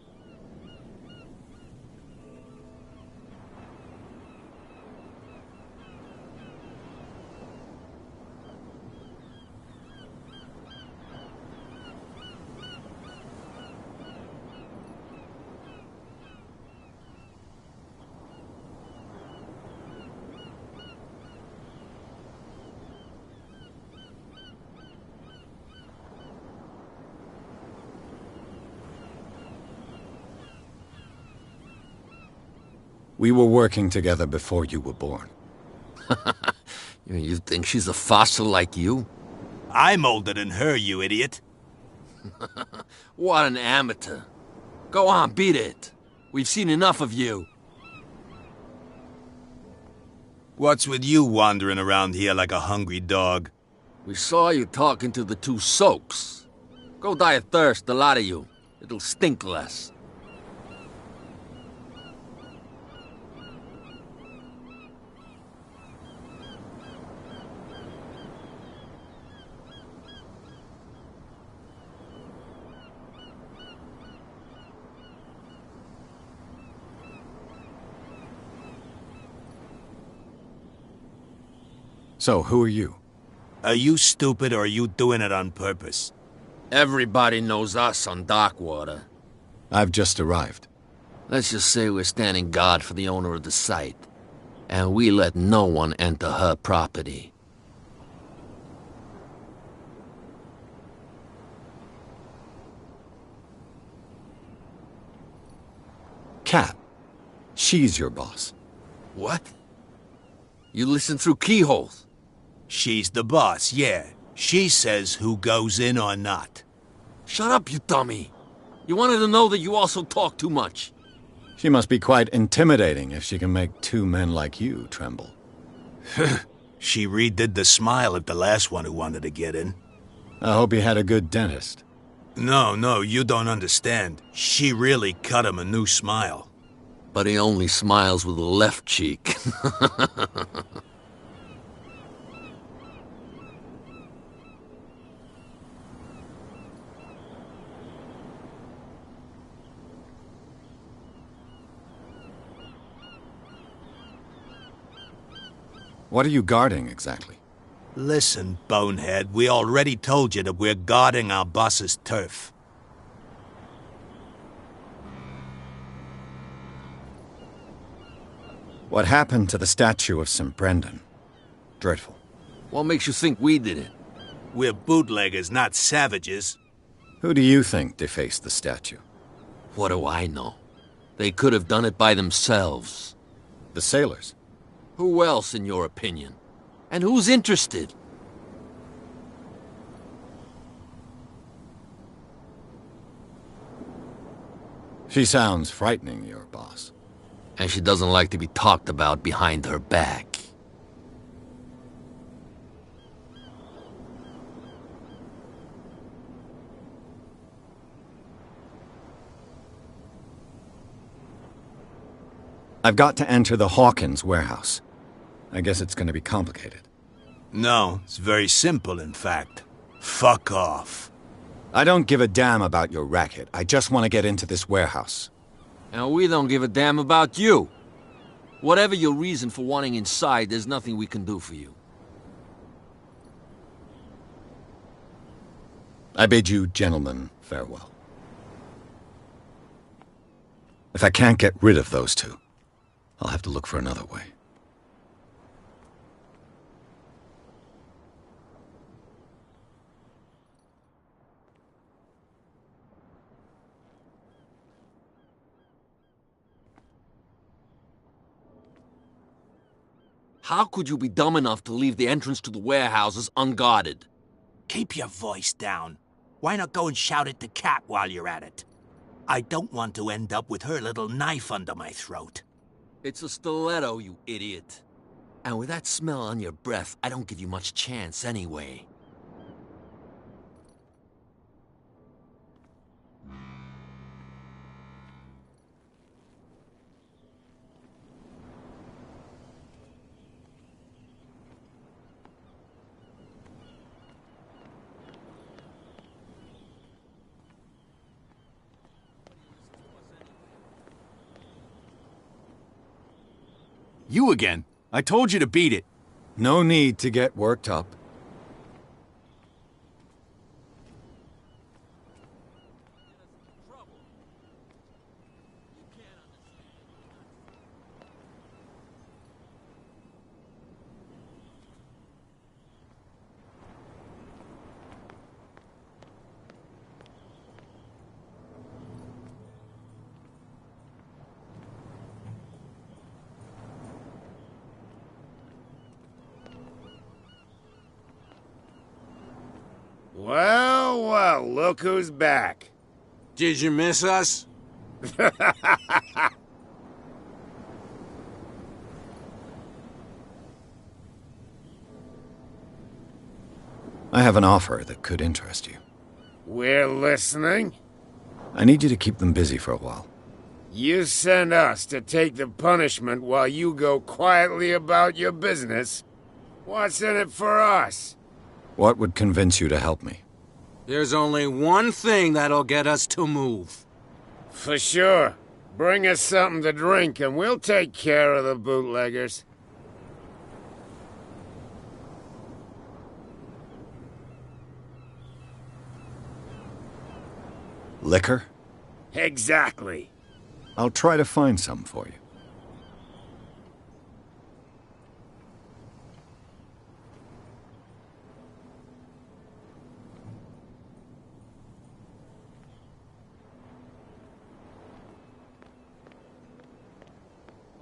We were working together before you were born. You think she's a fossil like you? I'm older than her, you idiot. What an amateur. Go on, beat it. We've seen enough of you. What's with you wandering around here like a hungry dog? We saw you talking to the two soaks. Go die of thirst, the lot of you. It'll stink less. So, who are you? Are you stupid or are you doing it on purpose? Everybody knows us on Darkwater. I've just arrived. Let's just say we're standing guard for the owner of the site. And we let no one enter her property. Cat. She's your boss. What? You listen through keyholes? She's the boss, yeah. She says who goes in or not. Shut up, you dummy. You wanted to know that you also talk too much. She must be quite intimidating if she can make two men like you tremble. She redid the smile at the last one who wanted to get in. I hope he had a good dentist. No, you don't understand. She really cut him a new smile. But he only smiles with the left cheek. What are you guarding, exactly? Listen, bonehead, we already told you that we're guarding our boss's turf. What happened to the statue of St. Brendan? Dreadful. What makes you think we did it? We're bootleggers, not savages. Who do you think defaced the statue? What do I know? They could have done it by themselves. The sailors? Who else, in your opinion? And who's interested? She sounds frightening, your boss. And she doesn't like to be talked about behind her back. I've got to enter the Hawkins warehouse. I guess it's going to be complicated. No, it's very simple, in fact. Fuck off. I don't give a damn about your racket. I just want to get into this warehouse. And we don't give a damn about you. Whatever your reason for wanting inside, there's nothing we can do for you. I bid you gentlemen farewell. If I can't get rid of those two, I'll have to look for another way. How could you be dumb enough to leave the entrance to the warehouses unguarded? Keep your voice down. Why not go and shout at the cat while you're at it? I don't want to end up with her little knife under my throat. It's a stiletto, you idiot. And with that smell on your breath, I don't give you much chance anyway. You again. I told you to beat it. No need to get worked up. Well, well, look who's back. Did you miss us? I have an offer that could interest you. We're listening. I need you to keep them busy for a while. You send us to take the punishment while you go quietly about your business. What's in it for us? What would convince you to help me? There's only one thing that'll get us to move. For sure. Bring us something to drink and we'll take care of the bootleggers. Liquor? Exactly. I'll try to find some for you.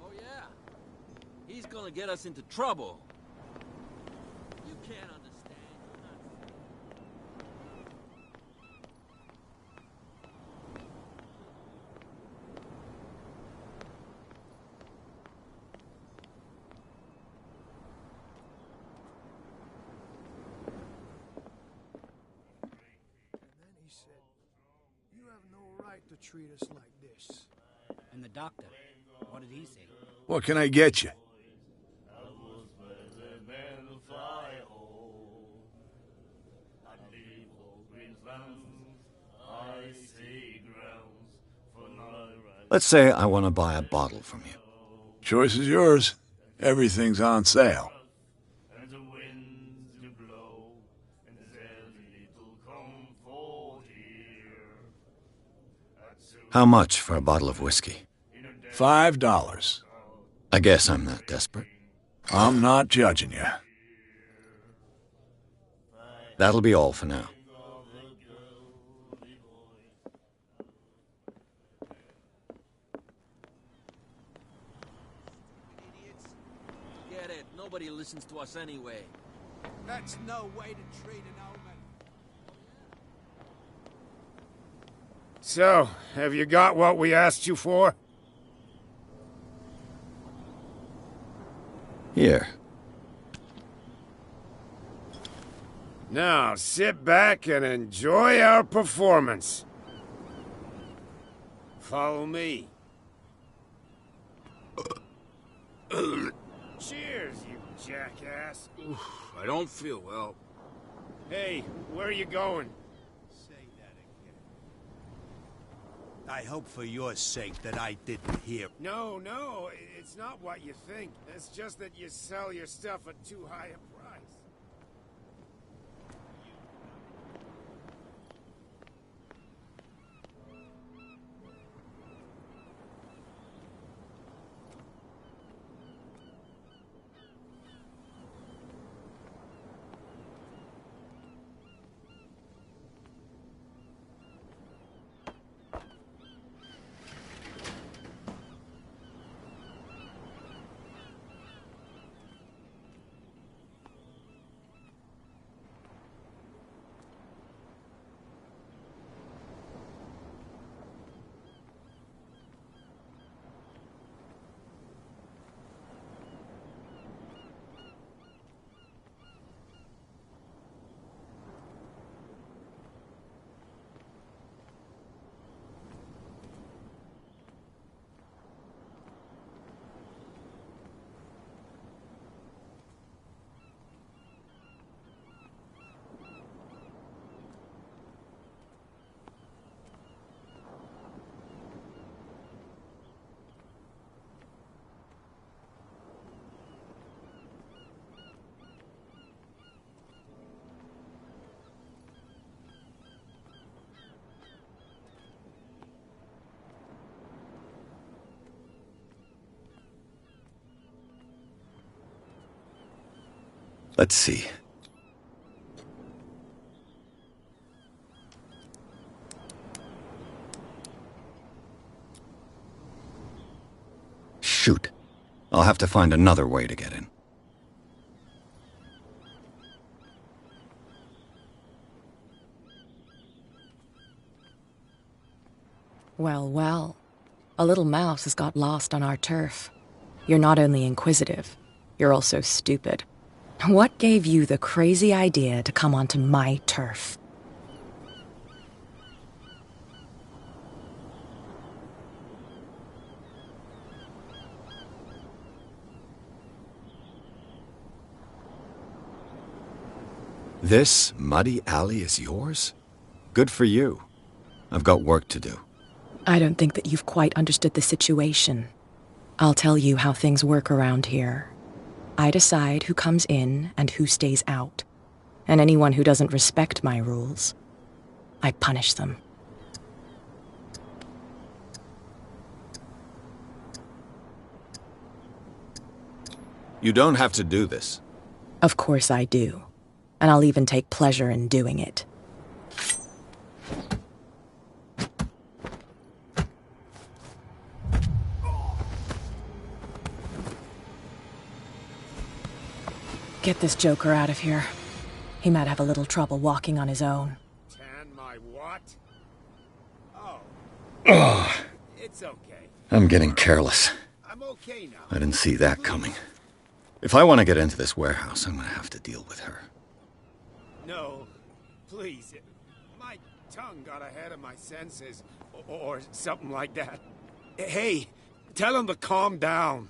Oh yeah. He's gonna get us into trouble. You can't understand. To treat us like this. And the doctor, what did he say? What can I get you? Let's say I want to buy a bottle from you. Choice is yours. Everything's on sale. How much for a bottle of whiskey? $5. I guess I'm not desperate. I'm not judging you. That'll be all for now. Get it. Nobody listens to us anyway. That's no way to treat an old man. So, have you got what we asked you for? Here. Now, sit back and enjoy our performance. Follow me. Cheers, you jackass. I don't feel well. Hey, where are you going? Say that again. I hope for your sake that I didn't hear. No, it's not what you think. It's just that you sell your stuff at too high a price. Let's see. Shoot. I'll have to find another way to get in. Well, well. A little mouse has got lost on our turf. You're not only inquisitive, you're also stupid. What gave you the crazy idea to come onto my turf? This muddy alley is yours? Good for you. I've got work to do. I don't think that you've quite understood the situation. I'll tell you how things work around here. I decide who comes in and who stays out. And anyone who doesn't respect my rules, I punish them. You don't have to do this. Of course I do. And I'll even take pleasure in doing it. Get this joker out of here. He might have a little trouble walking on his own. Tan my what? Oh. Ugh. It's okay. I'm getting careless. I'm okay now. I didn't see that coming. If I want to get into this warehouse, I'm going to have to deal with her. No, please. My tongue got ahead of my senses, or something like that. Hey, tell him to calm down.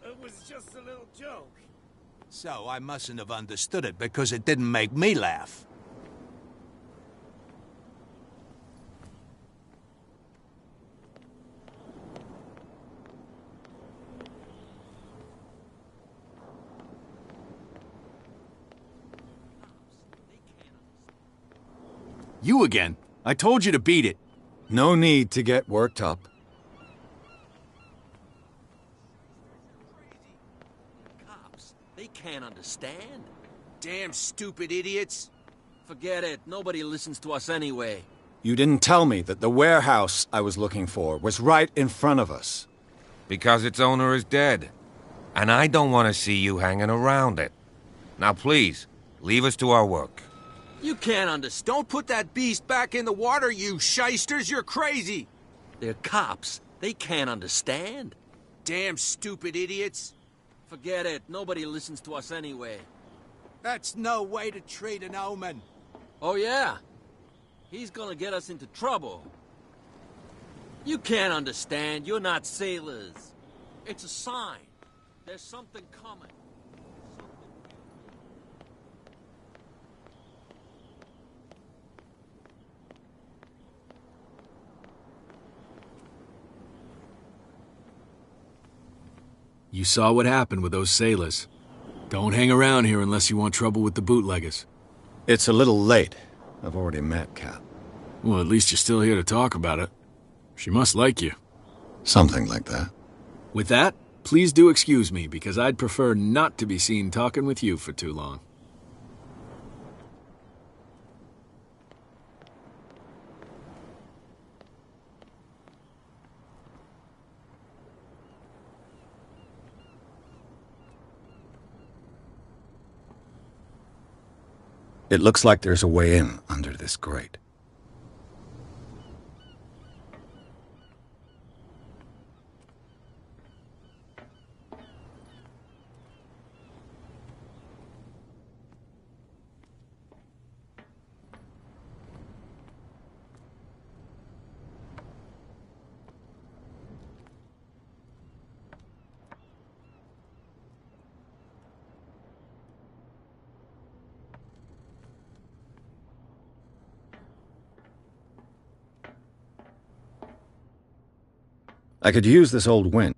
It was just a little joke. So I mustn't have understood it because it didn't make me laugh. You again. I told you to beat it. No need to get worked up. Cops, they can't understand. Damn stupid idiots. Forget it. Nobody listens to us anyway. You didn't tell me that the warehouse I was looking for was right in front of us. Because its owner is dead. And I don't want to see you hanging around it. Now please, leave us to our work. You can't understand. Don't put that beast back in the water, you shysters. You're crazy. They're cops. They can't understand. Damn stupid idiots. Forget it. Nobody listens to us anyway. That's no way to treat an omen. Oh, yeah? He's gonna get us into trouble. You can't understand. You're not sailors. It's a sign. There's something coming. You saw what happened with those sailors. Don't hang around here unless you want trouble with the bootleggers. It's a little late. I've already met Kat. Well, at least you're still here to talk about it. She must like you. Something like that. With that, please do excuse me, because I'd prefer not to be seen talking with you for too long. It looks like there's a way in under this grate. I could use this old winch.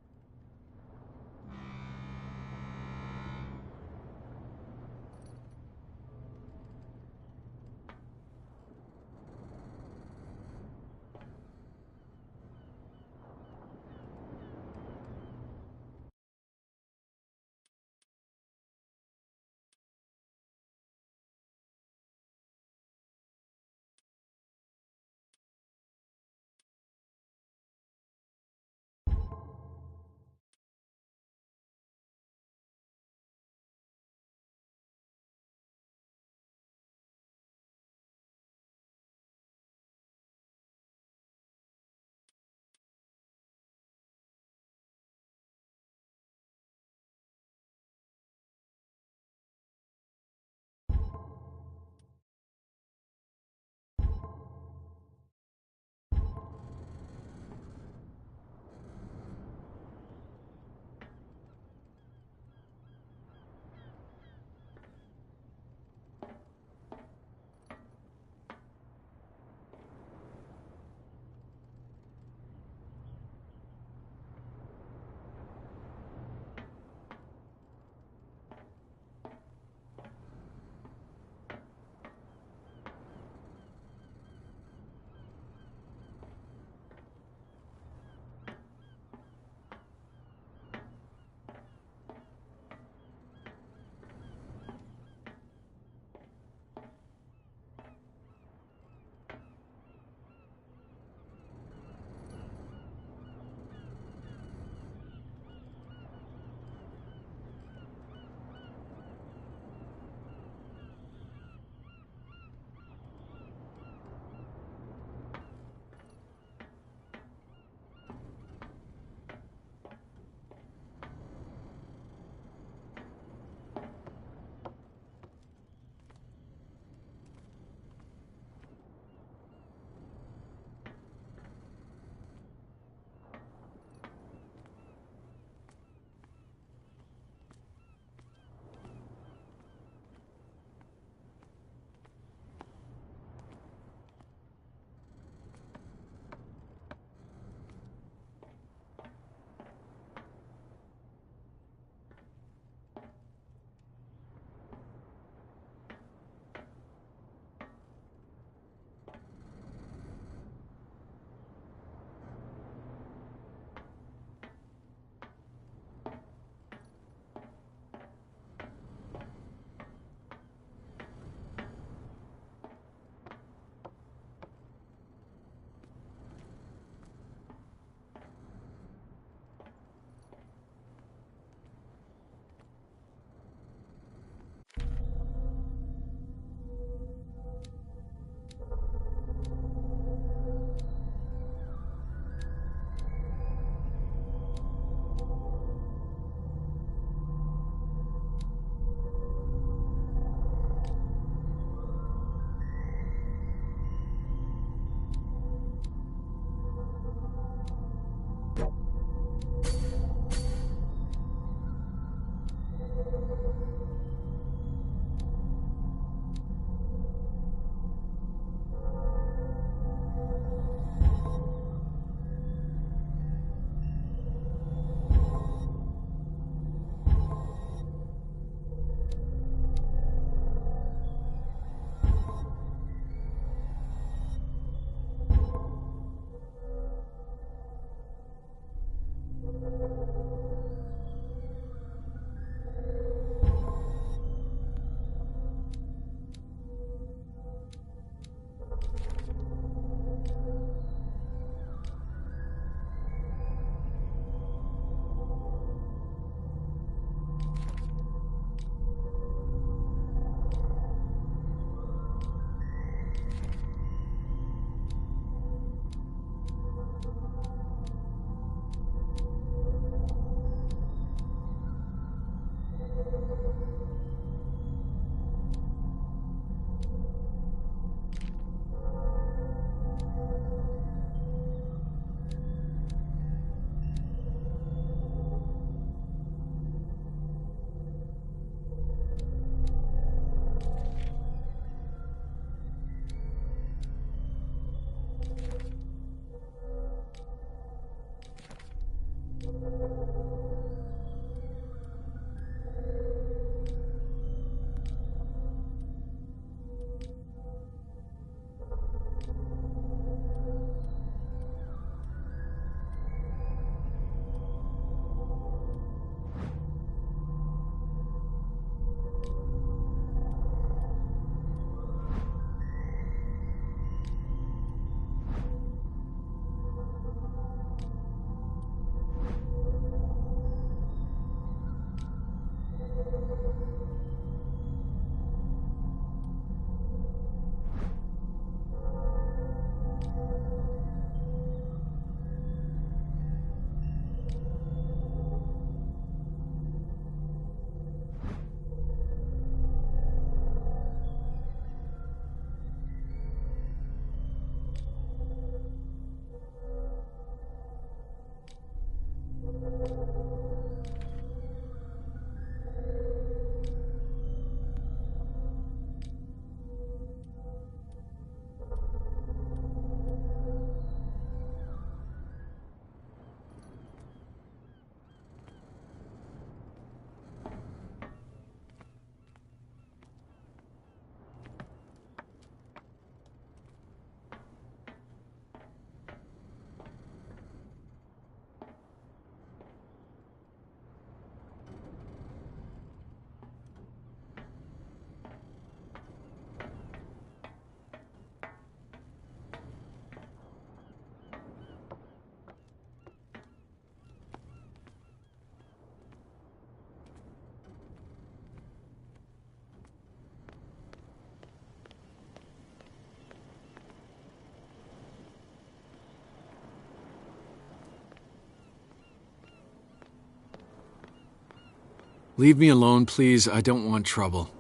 Leave me alone, please. I don't want trouble.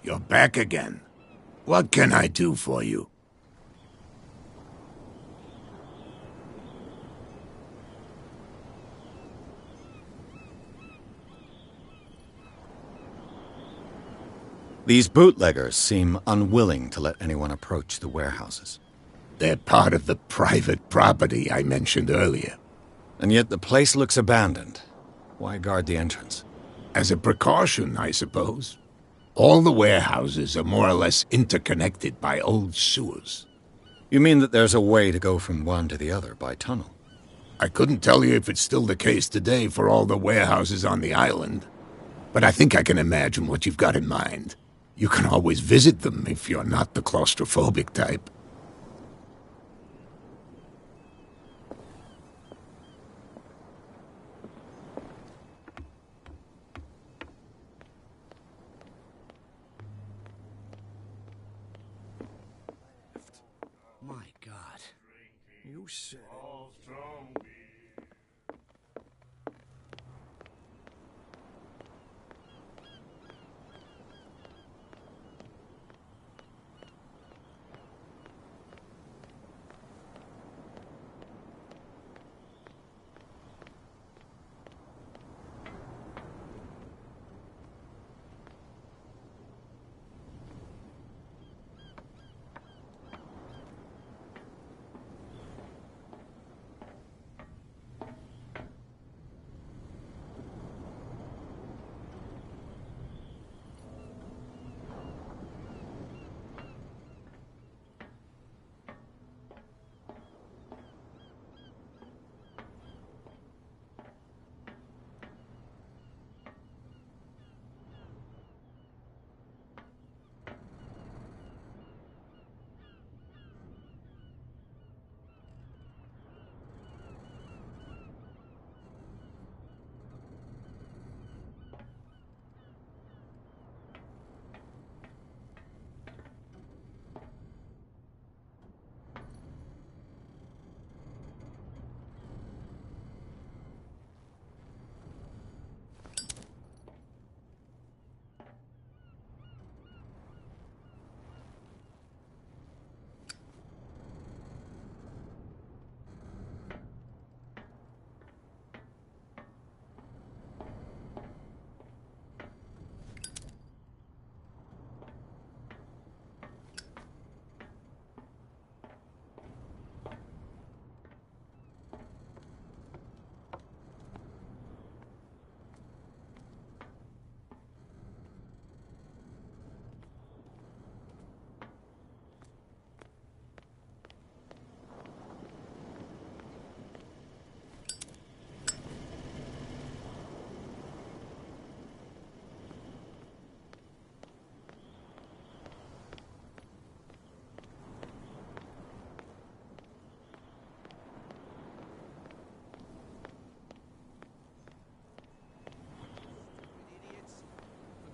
You're back again. What can I do for you? These bootleggers seem unwilling to let anyone approach the warehouses. They're part of the private property I mentioned earlier. And yet the place looks abandoned. Why guard the entrance? As a precaution, I suppose. All the warehouses are more or less interconnected by old sewers. You mean that there's a way to go from one to the other by tunnel? I couldn't tell you if it's still the case today for all the warehouses on the island, but I think I can imagine what you've got in mind. You can always visit them if you're not the claustrophobic type. My God. You said it.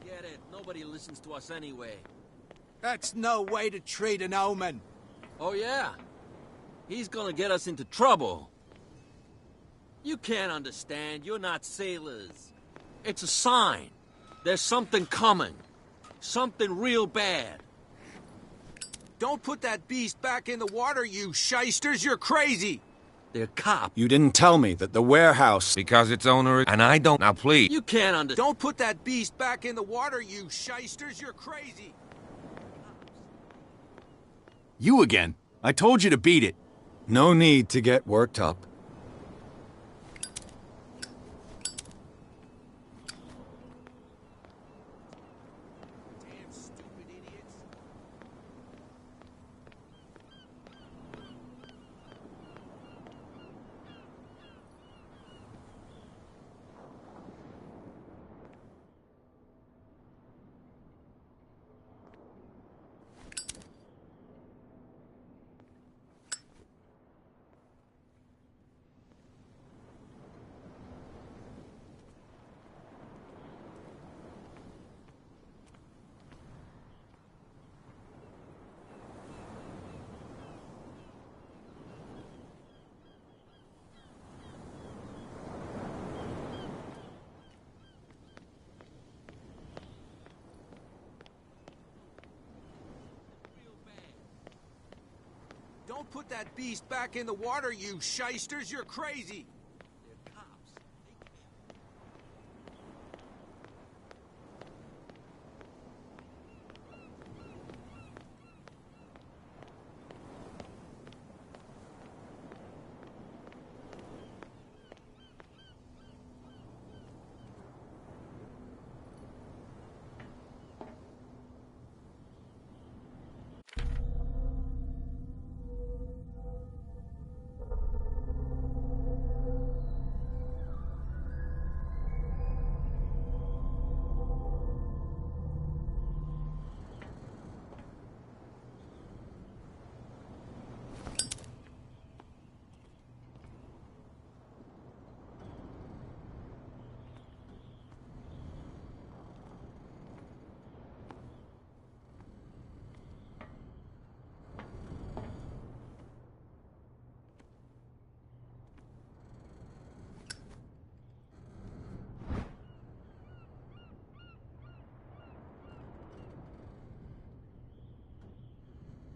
Forget it. Nobody listens to us anyway. That's no way to treat an omen. Oh, yeah? He's gonna get us into trouble. You can't understand. You're not sailors. It's a sign. There's something coming. Something real bad. Don't put that beast back in the water, you shysters. You're crazy. They're cops. You didn't tell me that the warehouse... Because its owner... And I don't... Now, please. You can't understand. Don't put that beast back in the water, you shysters. You're crazy. You again. I told you to beat it. No need to get worked up. Damn stupid idiots. Don't put that beast back in the water, you shysters! You're crazy! They're cops.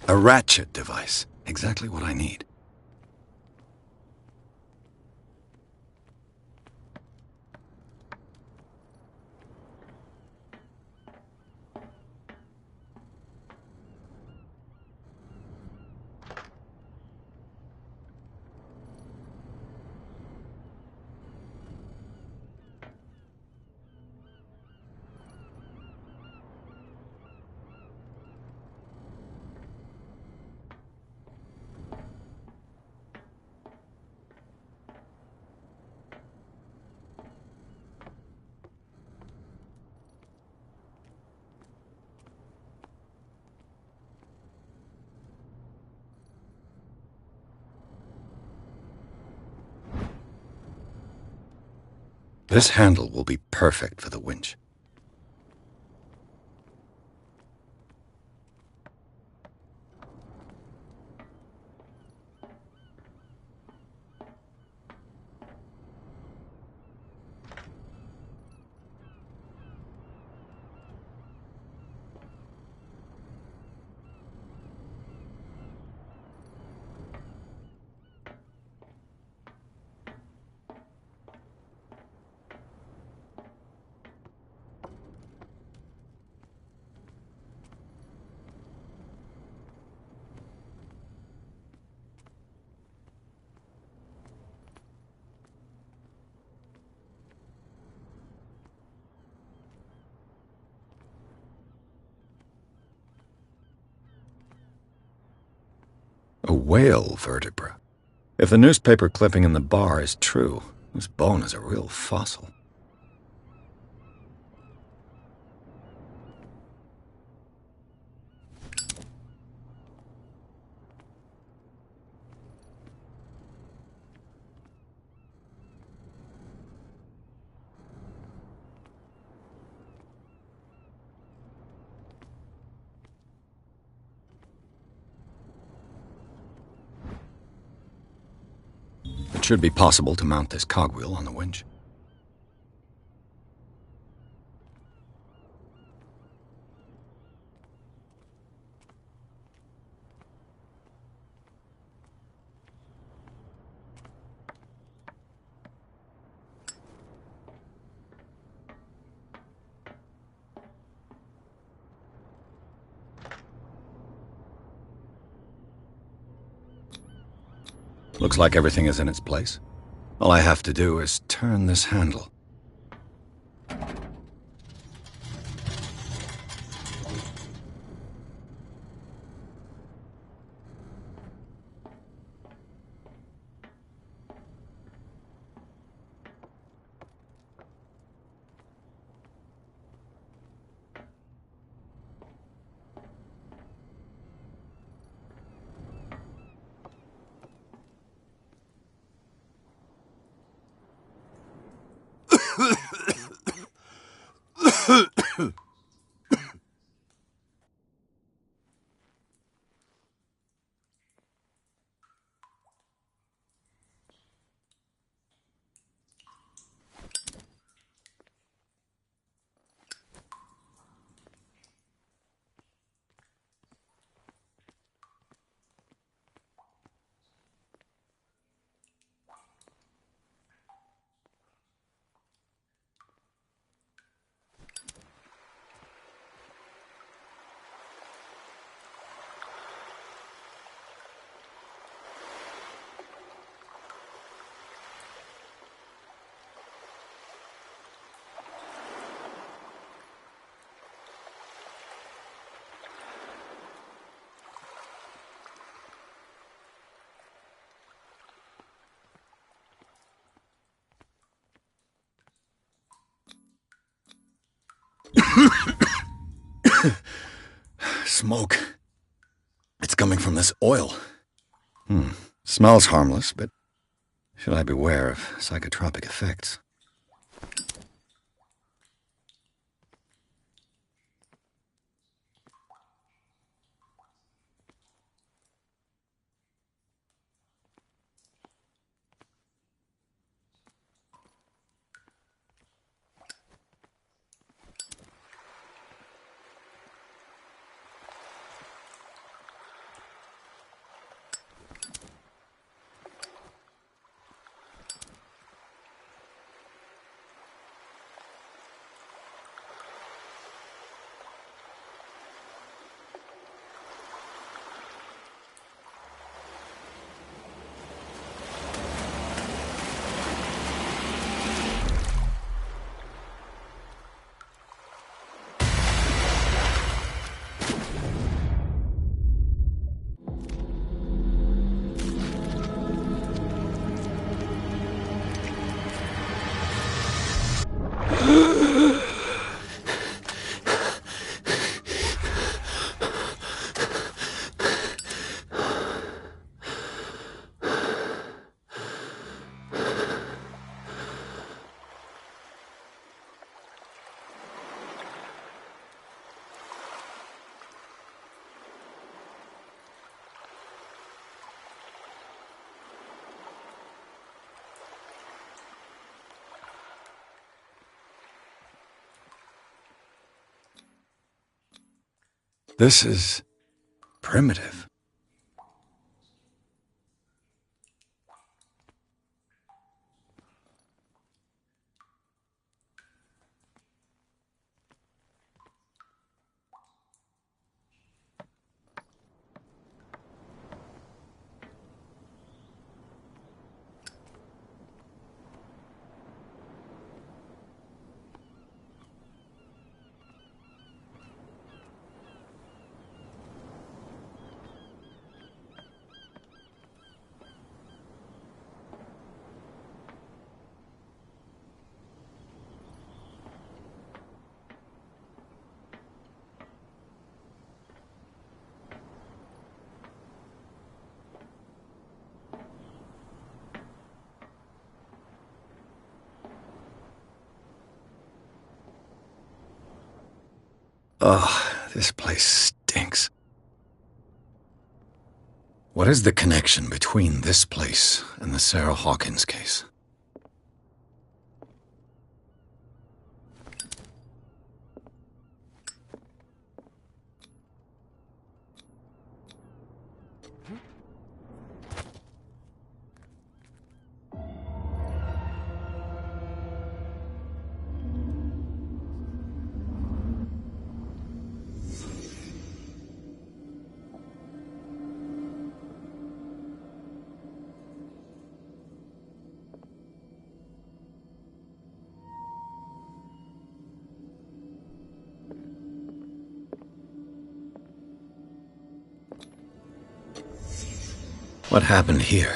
A ratchet device. Exactly what I need. This handle will be perfect for the winch. A whale vertebra. If the newspaper clipping in the bar is true, this bone is a real fossil. It should be possible to mount this cogwheel on the winch. Looks like everything is in its place. All I have to do is turn this handle. Smoke. It's coming from this oil. Smells harmless, but should I beware of psychotropic effects? This is primitive. Ugh, this place stinks. What is the connection between this place and the Sarah Hawkins case? What happened here?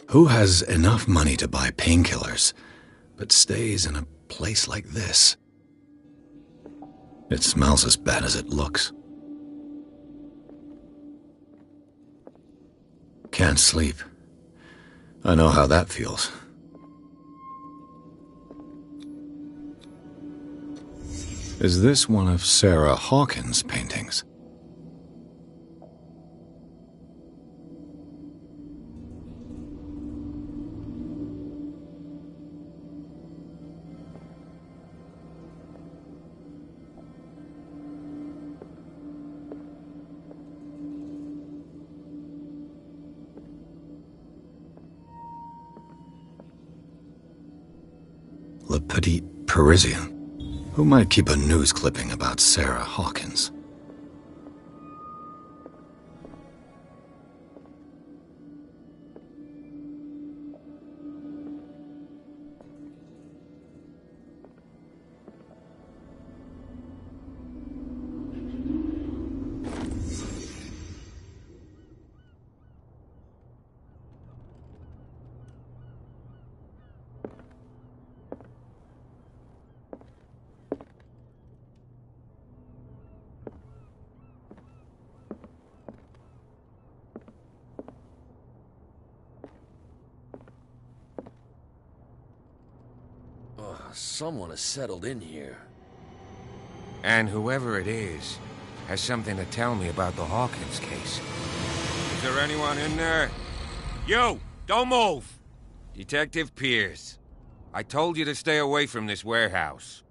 Who has enough money to buy painkillers, but stays in a place like this? It smells as bad as it looks. Can't sleep. I know how that feels. Is this one of Sarah Hawkins' paintings? Le Petit Parisien. Who might keep a news clipping about Sarah Hawkins? Someone has settled in here. And whoever it is has something to tell me about the Hawkins case. Is there anyone in there? You! Don't move! Detective Pierce. I told you to stay away from this warehouse.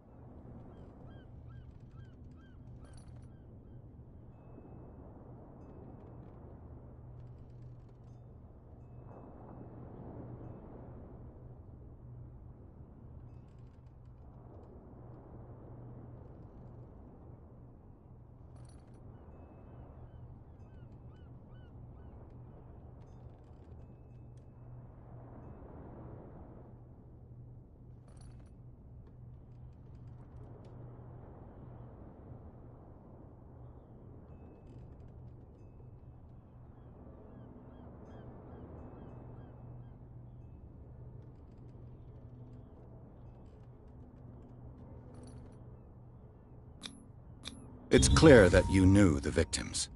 It's clear that you knew the victims.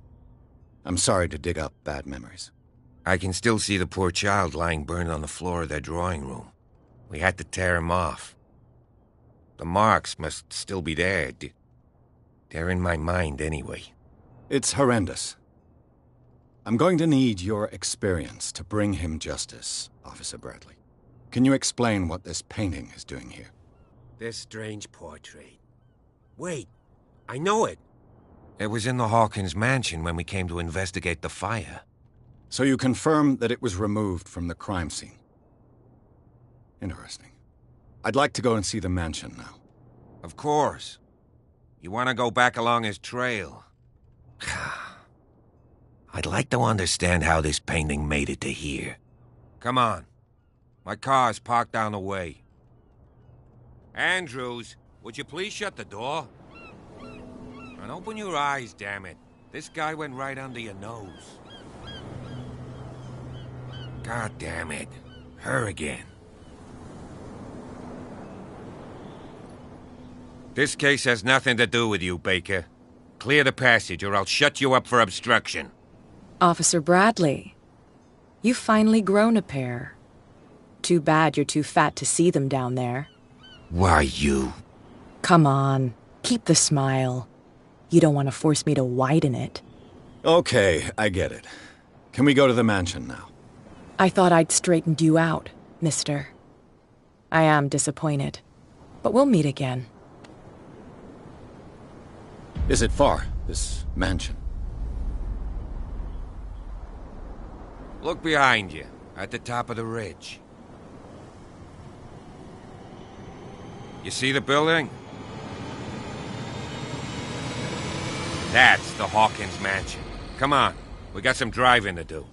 I'm sorry to dig up bad memories. I can still see the poor child lying burned on the floor of their drawing room. We had to tear him off. The marks must still be there. They're in my mind anyway. It's horrendous. I'm going to need your experience to bring him justice, Officer Bradley. Can you explain what this painting is doing here? This strange portrait. Wait, I know it. It was in the Hawkins mansion when we came to investigate the fire. So you confirm that it was removed from the crime scene? Interesting. I'd like to go and see the mansion now. Of course. You want to go back along his trail? I'd like to understand how this painting made it to here. Come on. My car's parked down the way. Andrews, would you please shut the door? And open your eyes, damn it. This guy went right under your nose. God damn it. Her again. This case has nothing to do with you, Baker. Clear the passage or I'll shut you up for obstruction. Officer Bradley, you've finally grown a pair. Too bad you're too fat to see them down there. Why, you... Come on, keep the smile. You don't want to force me to widen it. Okay, I get it. Can we go to the mansion now? I thought I'd straightened you out, mister. I am disappointed, but we'll meet again. Is it far, this mansion? Look behind you, at the top of the ridge. You see the building? That's the Hawkins mansion. Come on, we got some driving to do.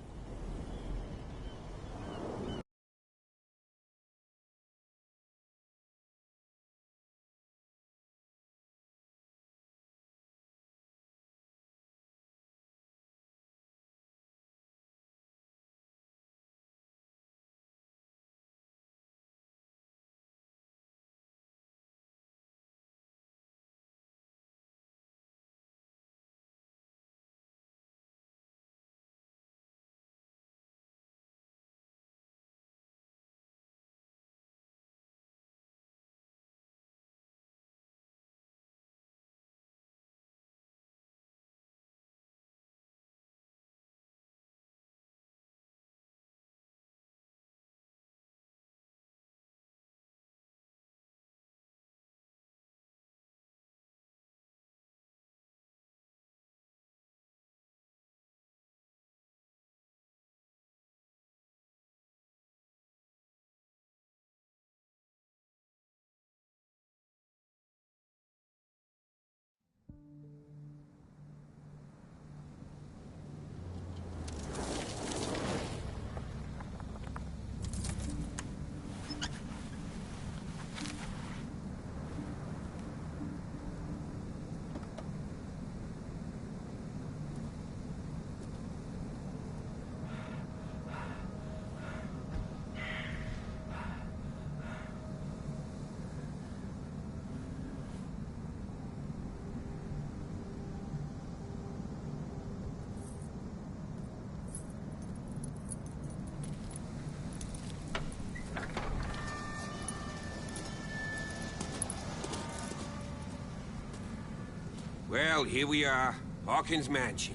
Well, here we are. Hawkins Mansion.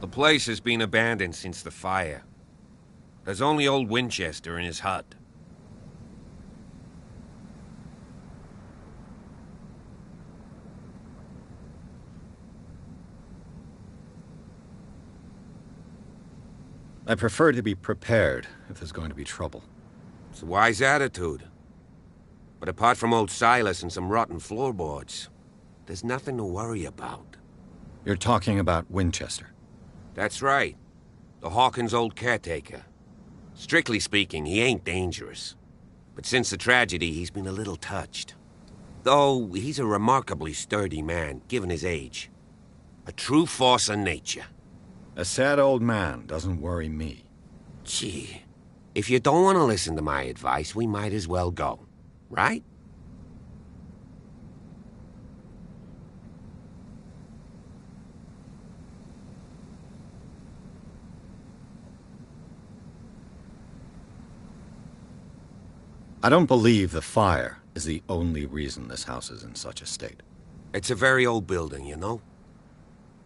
The place has been abandoned since the fire. There's only old Winchester in his hut. I prefer to be prepared if there's going to be trouble. It's a wise attitude. But apart from old Silas and some rotten floorboards, there's nothing to worry about. You're talking about Winchester? That's right. The Hawkins' old caretaker. Strictly speaking, he ain't dangerous. But since the tragedy, he's been a little touched. Though he's a remarkably sturdy man, given his age. A true force of nature. A sad old man doesn't worry me. Gee, if you don't want to listen to my advice, we might as well go. Right? I don't believe the fire is the only reason this house is in such a state. It's a very old building, you know?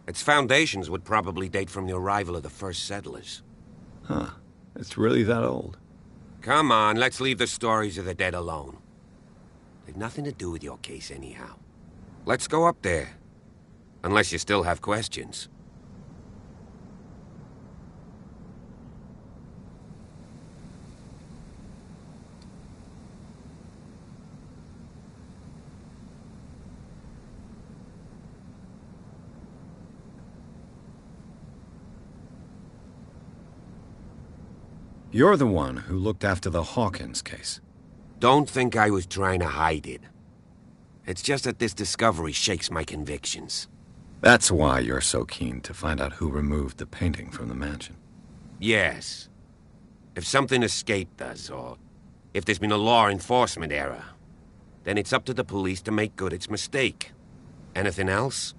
Its foundations would probably date from the arrival of the first settlers. Huh. It's really that old? Come on, let's leave the stories of the dead alone. They've nothing to do with your case anyhow. Let's go up there. Unless you still have questions. You're the one who looked after the Hawkins case. Don't think I was trying to hide it. It's just that this discovery shakes my convictions. That's why you're so keen to find out who removed the painting from the mansion. Yes. If something escaped us, or if there's been a law enforcement error, then it's up to the police to make good its mistake. Anything else?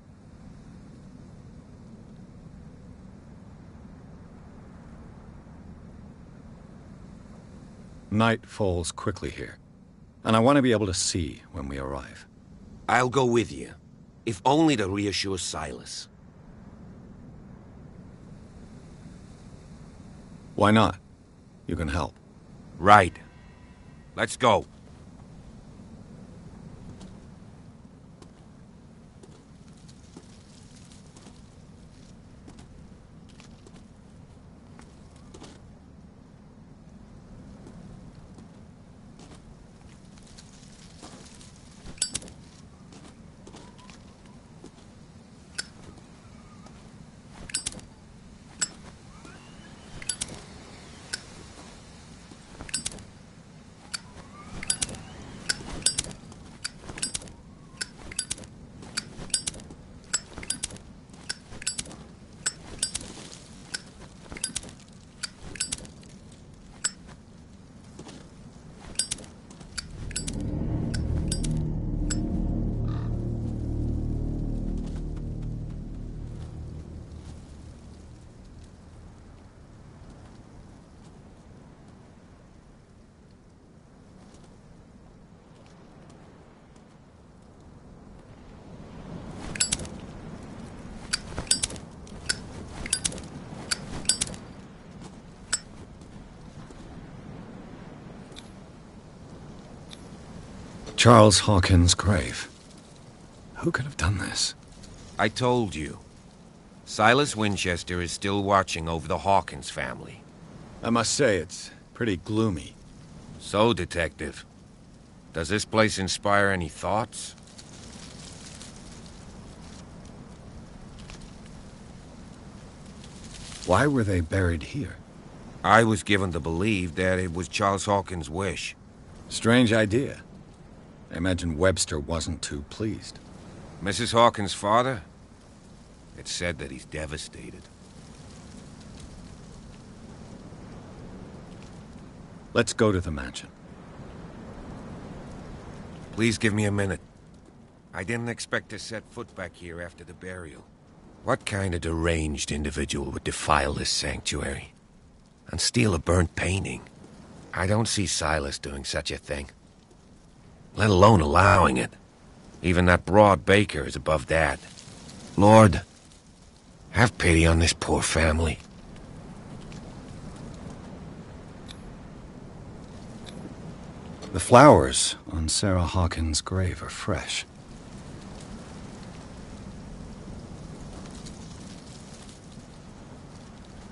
Night falls quickly here, and I want to be able to see when we arrive. I'll go with you, if only to reassure Silas. Why not? You can help. Right. Let's go. Charles Hawkins' grave. Who could have done this? I told you. Silas Winchester is still watching over the Hawkins family. I must say, it's pretty gloomy. So, Detective, does this place inspire any thoughts? Why were they buried here? I was given to believe that it was Charles Hawkins' wish. Strange idea. I imagine Webster wasn't too pleased. Mrs. Hawkins' father? It's said that he's devastated. Let's go to the mansion. Please give me a minute. I didn't expect to set foot back here after the burial. What kind of deranged individual would defile this sanctuary? and steal a burnt painting. I don't see Silas doing such a thing, let alone allowing it. Even that broad baker is above that. Lord, have pity on this poor family. The flowers on Sarah Hawkins' grave are fresh.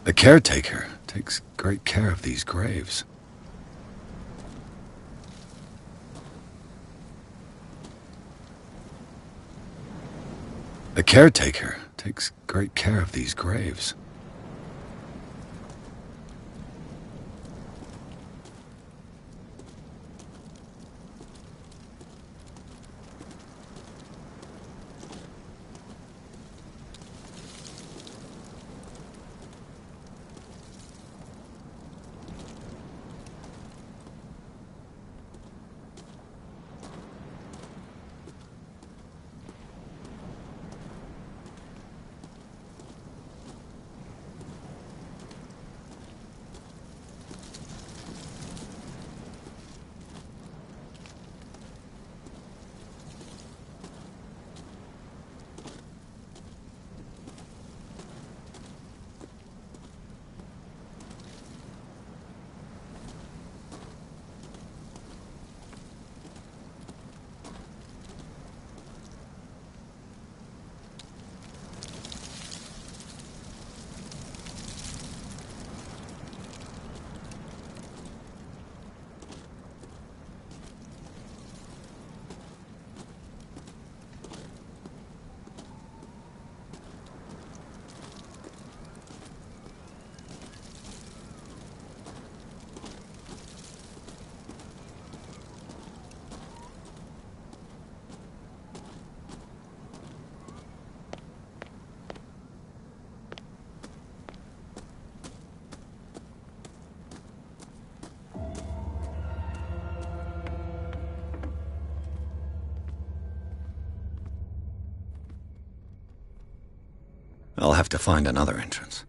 The caretaker takes great care of these graves. The caretaker takes great care of these graves. I'll have to find another entrance.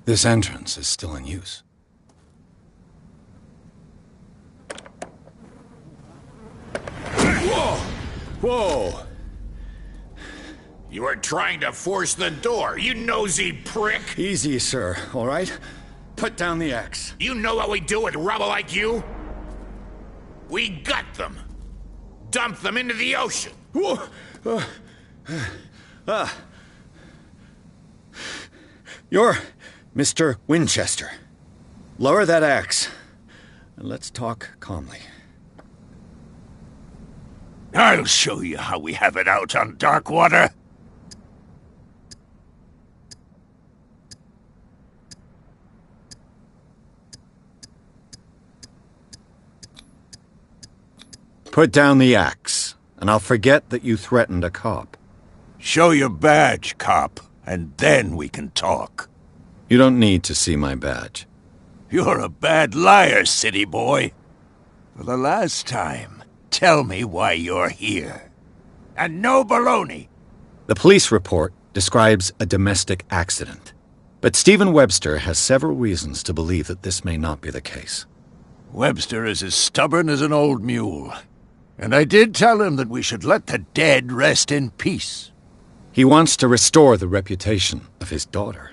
This entrance is still in use. Whoa! Whoa! You were trying to force the door, you nosy prick! Easy, sir, all right? Put down the axe. You know what we do with rubble like you? We gut them. Dump them into the ocean. Whoa! You're Mr. Winchester. Lower that axe, and let's talk calmly. I'll show you how we have it out on Darkwater. Put down the axe, and I'll forget that you threatened a cop. Show your badge, cop, and then we can talk. You don't need to see my badge. You're a bad liar, city boy. For the last time, tell me why you're here. And no baloney. The police report describes a domestic accident, but Stephen Webster has several reasons to believe that this may not be the case. Webster is as stubborn as an old mule. And I did tell him that we should let the dead rest in peace. He wants to restore the reputation of his daughter.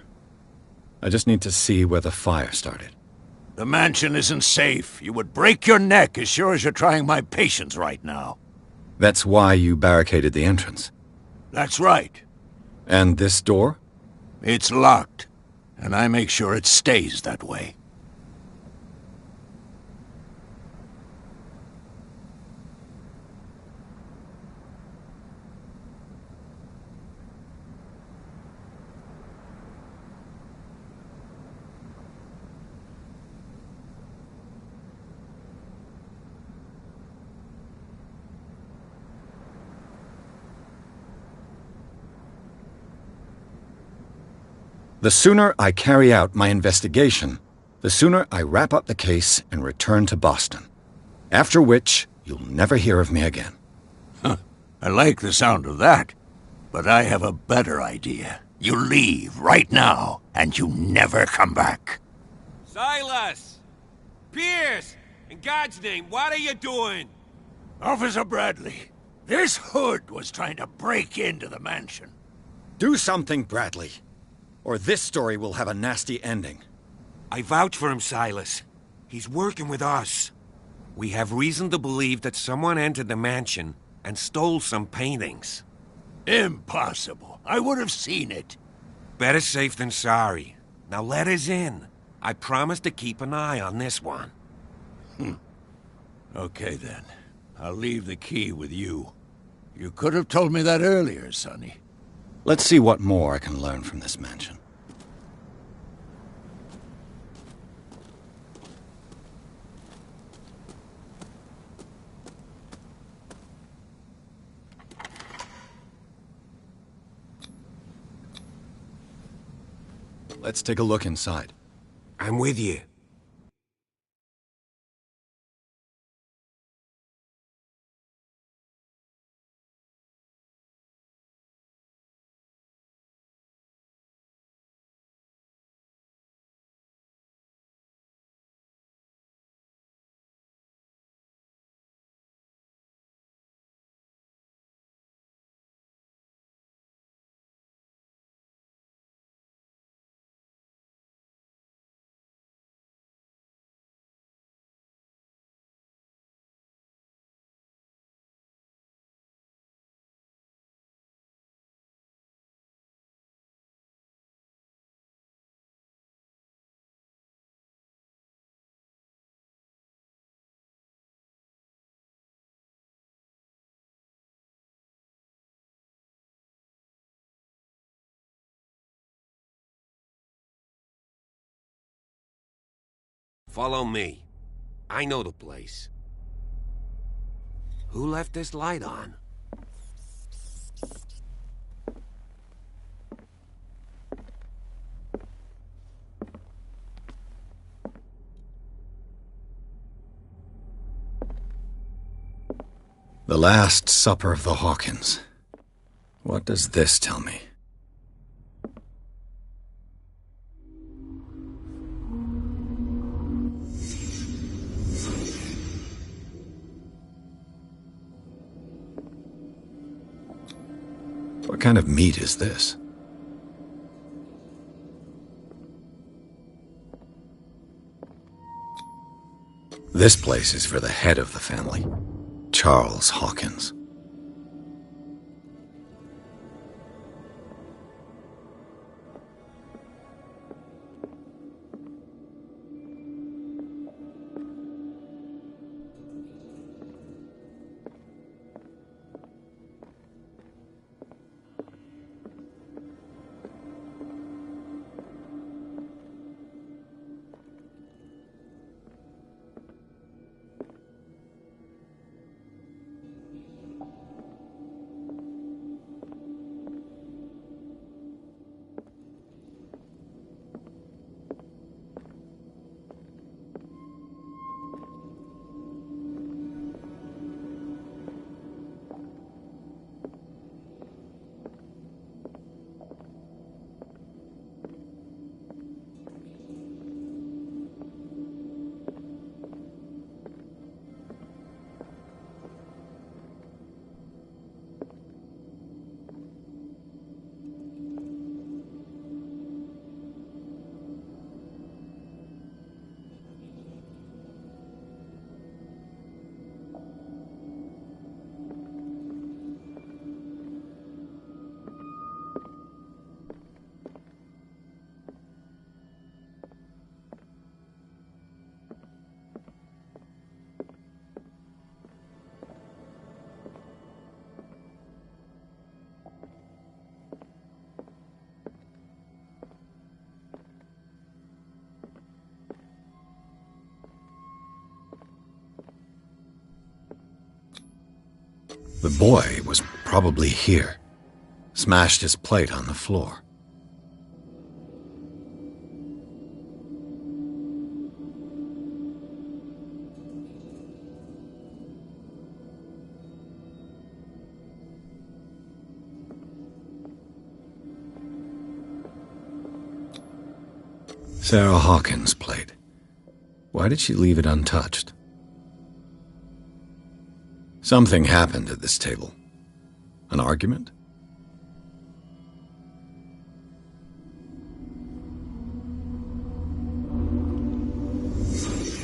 I just need to see where the fire started. The mansion isn't safe. You would break your neck as sure as you're trying my patience right now. That's why you barricaded the entrance. That's right. And this door? It's locked, and I make sure it stays that way. The sooner I carry out my investigation, the sooner I wrap up the case and return to Boston. After which, you'll never hear of me again. I like the sound of that, but I have a better idea. You leave right now, and you never come back. Silas! Pierce! In God's name, what are you doing? Officer Bradley, this hood was trying to break into the mansion. Do something, Bradley, or this story will have a nasty ending. I vouch for him, Silas. He's working with us. We have reason to believe that someone entered the mansion and stole some paintings. Impossible. I would have seen it. Better safe than sorry. Now let us in. I promise to keep an eye on this one. Okay, then. I'll leave the key with you. You could have told me that earlier, Sonny. Let's see what more I can learn from this mansion. Let's take a look inside. I'm with you. Follow me. I know the place. Who left this light on? The Last Supper of the Hawkins. What does this tell me? What kind of meat is this? This place is for the head of the family, Charles Hawkins. The boy was probably here. Smashed his plate on the floor. Sarah Hawkins' plate. Why did she leave it untouched? Something happened at this table. An argument?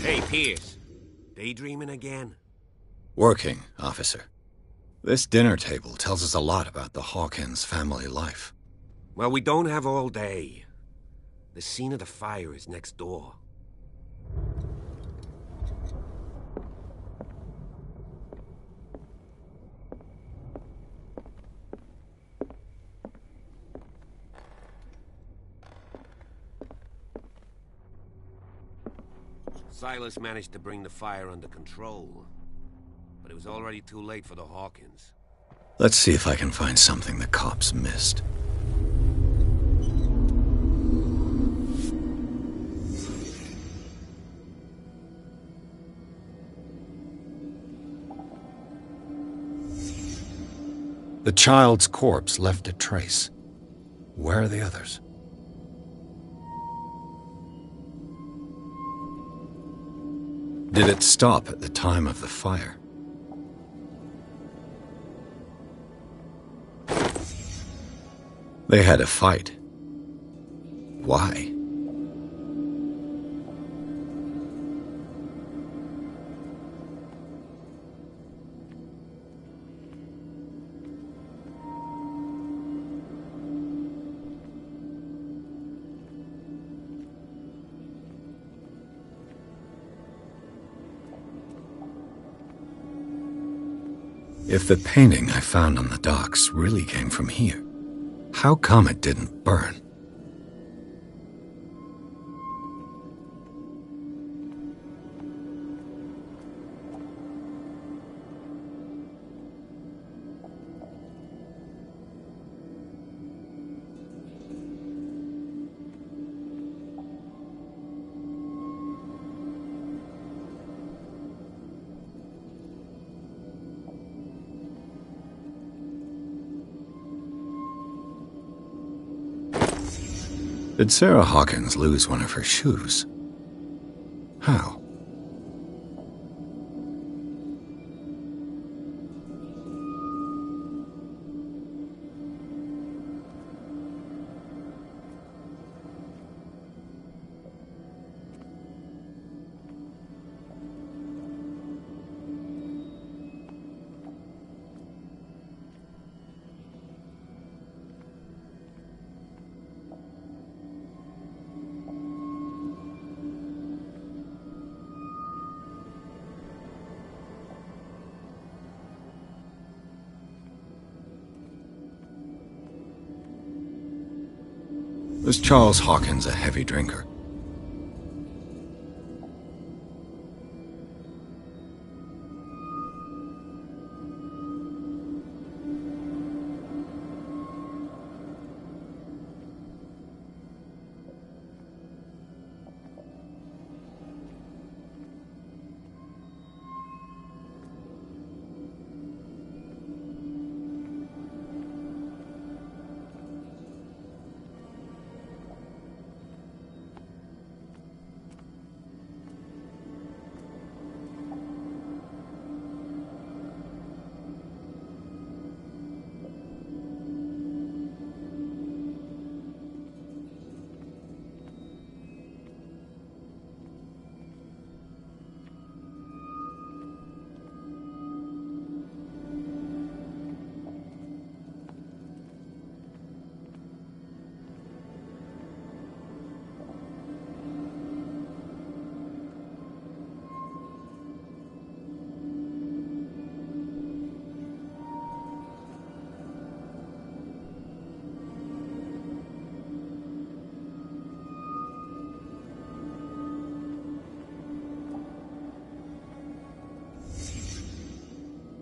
Hey, Pierce. Daydreaming again? Working, officer. This dinner table tells us a lot about the Hawkins family life. Well, we don't have all day. The scene of the fire is next door. Silas managed to bring the fire under control, but it was already too late for the Hawkins. Let's see if I can find something the cops missed. The child's corpse left a trace. Where are the others? Did it stop at the time of the fire? They had a fight. Why? If the painting I found on the docks really came from here, how come it didn't burn? Did Sarah Hawkins lose one of her shoes? How? Was Charles Hawkins a heavy drinker?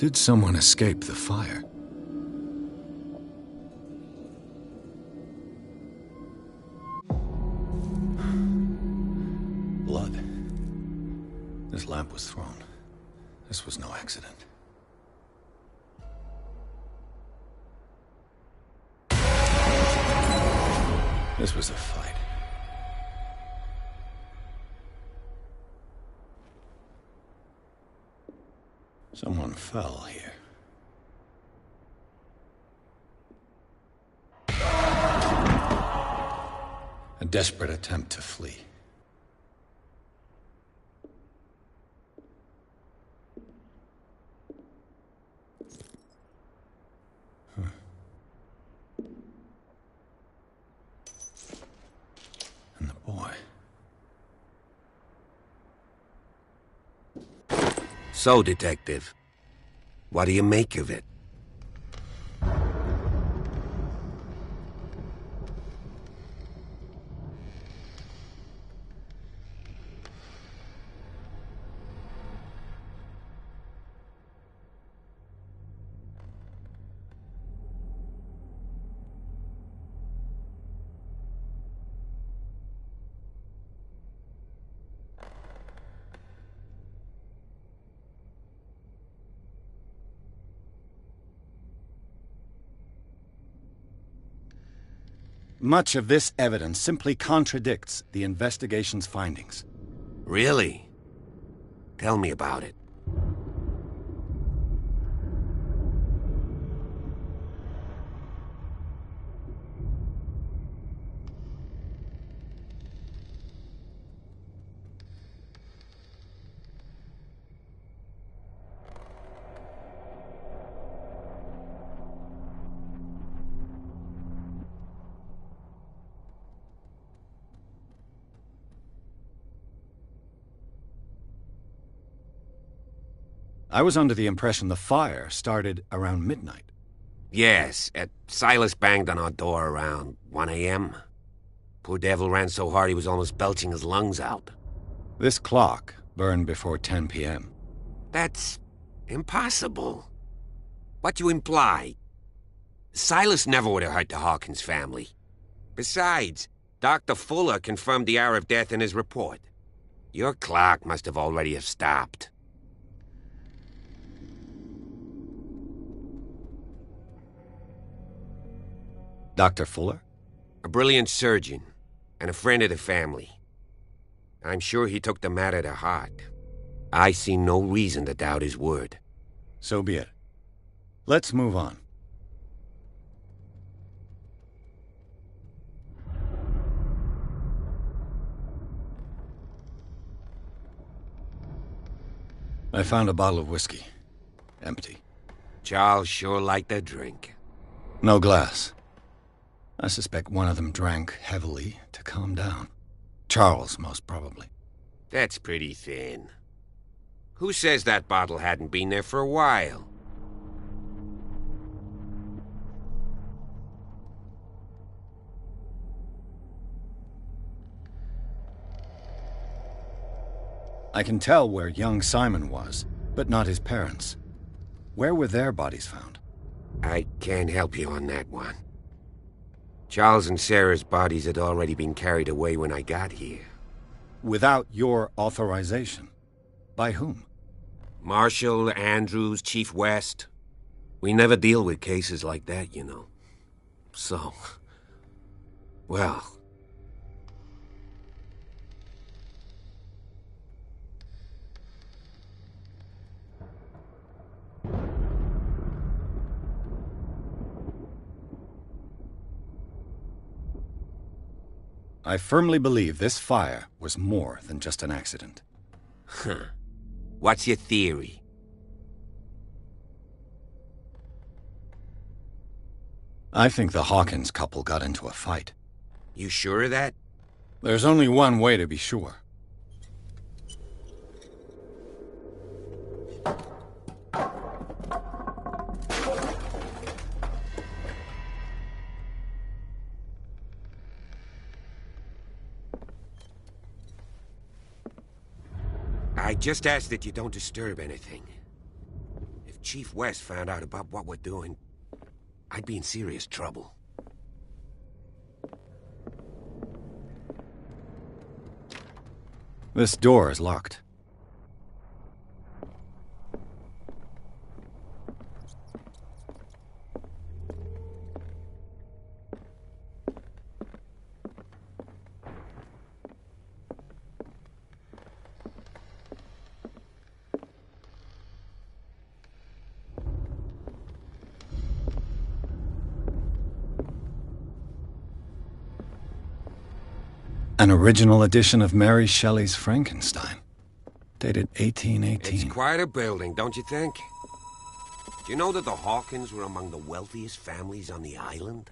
Did someone escape the fire? Blood. This lamp was thrown. This was no accident. This was a fight. Someone fell here. A desperate attempt to flee. And the boy. So, Detective, what do you make of it? Much of this evidence simply contradicts the investigation's findings. Really? Tell me about it. I was under the impression the fire started around midnight. Yes, Silas banged on our door around 1 a.m. Poor devil ran so hard he was almost belching his lungs out. This clock burned before 10 p.m. That's impossible. What you imply? Silas never would have hurt the Hawkins family. Besides, Dr. Fuller confirmed the hour of death in his report. Your clock must have already have stopped. Dr. Fuller? A brilliant surgeon, and a friend of the family. I'm sure he took the matter to heart. I see no reason to doubt his word. So be it. Let's move on. I found a bottle of whiskey. Empty. Charles sure liked a drink. No glass. I suspect one of them drank heavily to calm down. Charles, most probably. That's pretty thin. Who says that bottle hadn't been there for a while? I can tell where young Simon was, but not his parents. Where were their bodies found? I can't help you on that one. Charles and Sarah's bodies had already been carried away when I got here. Without your authorization? By whom? Marshall, Andrews, Chief West. We never deal with cases like that, you know. So, well... I firmly believe this fire was more than just an accident. Huh. What's your theory? I think the Hawkins couple got into a fight. You sure of that? There's only one way to be sure. I just ask that you don't disturb anything. If Chief West found out about what we're doing, I'd be in serious trouble. This door is locked. An original edition of Mary Shelley's Frankenstein, dated 1818. It's quite a building, don't you think? Do you know that the Hawkins were among the wealthiest families on the island?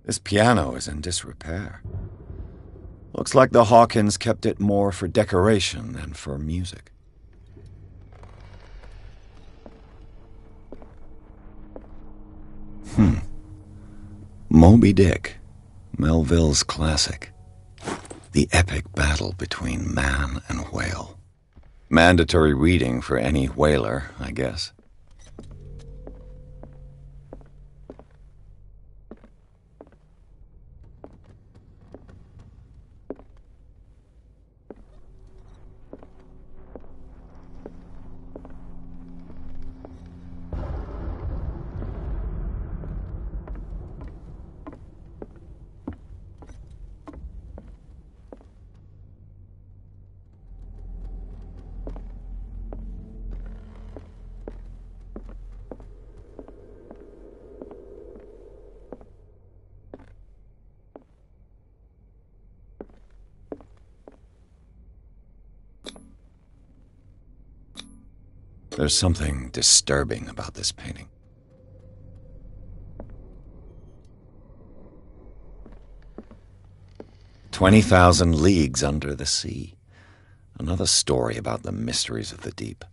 This piano is in disrepair. Looks like the Hawkins kept it more for decoration than for music. Moby Dick, Melville's classic. The epic battle between man and whale. Mandatory reading for any whaler, I guess. There's something disturbing about this painting. "20,000 Leagues Under the Sea." Another story about the mysteries of the deep.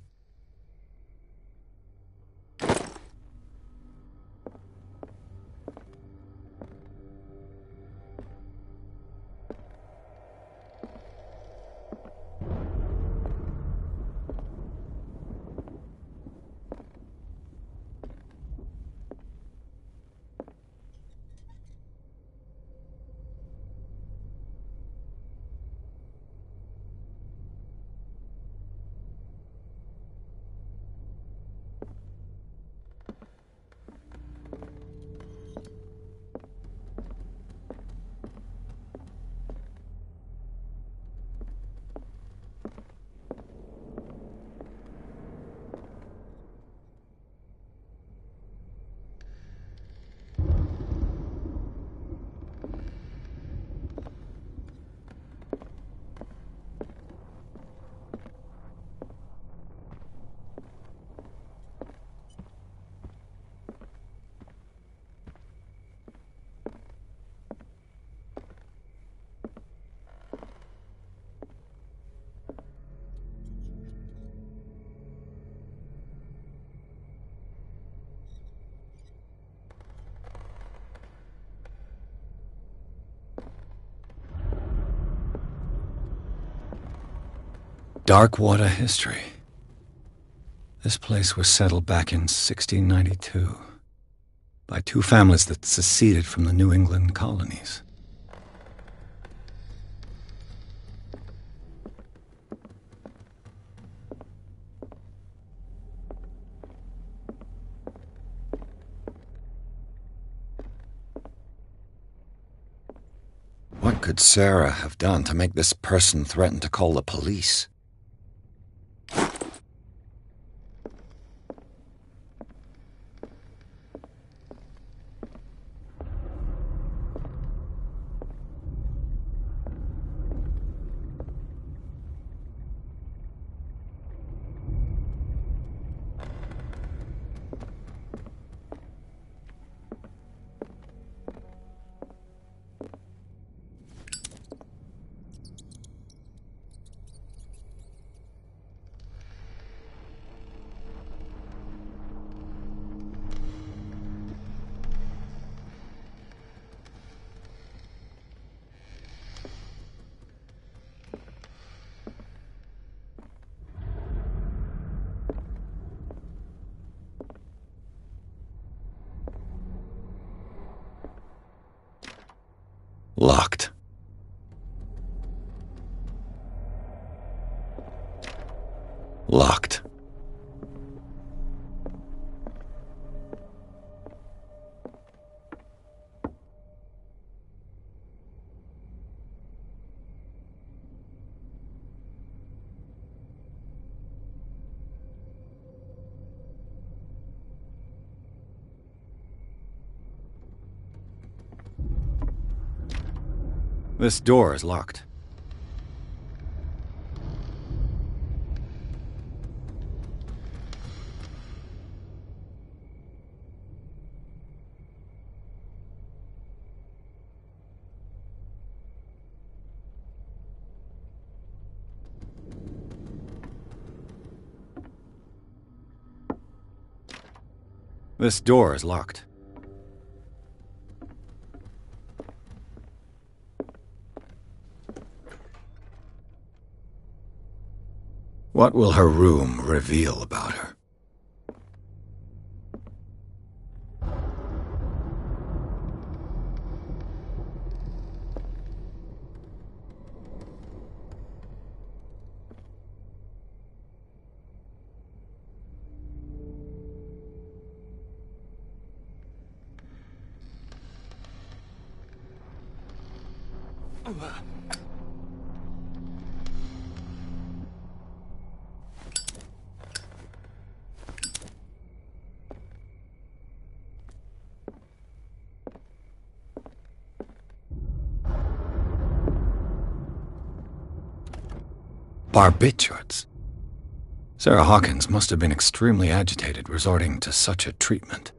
Darkwater history. This place was settled back in 1692 by two families that seceded from the New England colonies. What could Sarah have done to make this person threaten to call the police? Locked. Locked. This door is locked. This door is locked. What will her room reveal about her? Barbiturates. Sarah Hawkins must have been extremely agitated resorting to such a treatment.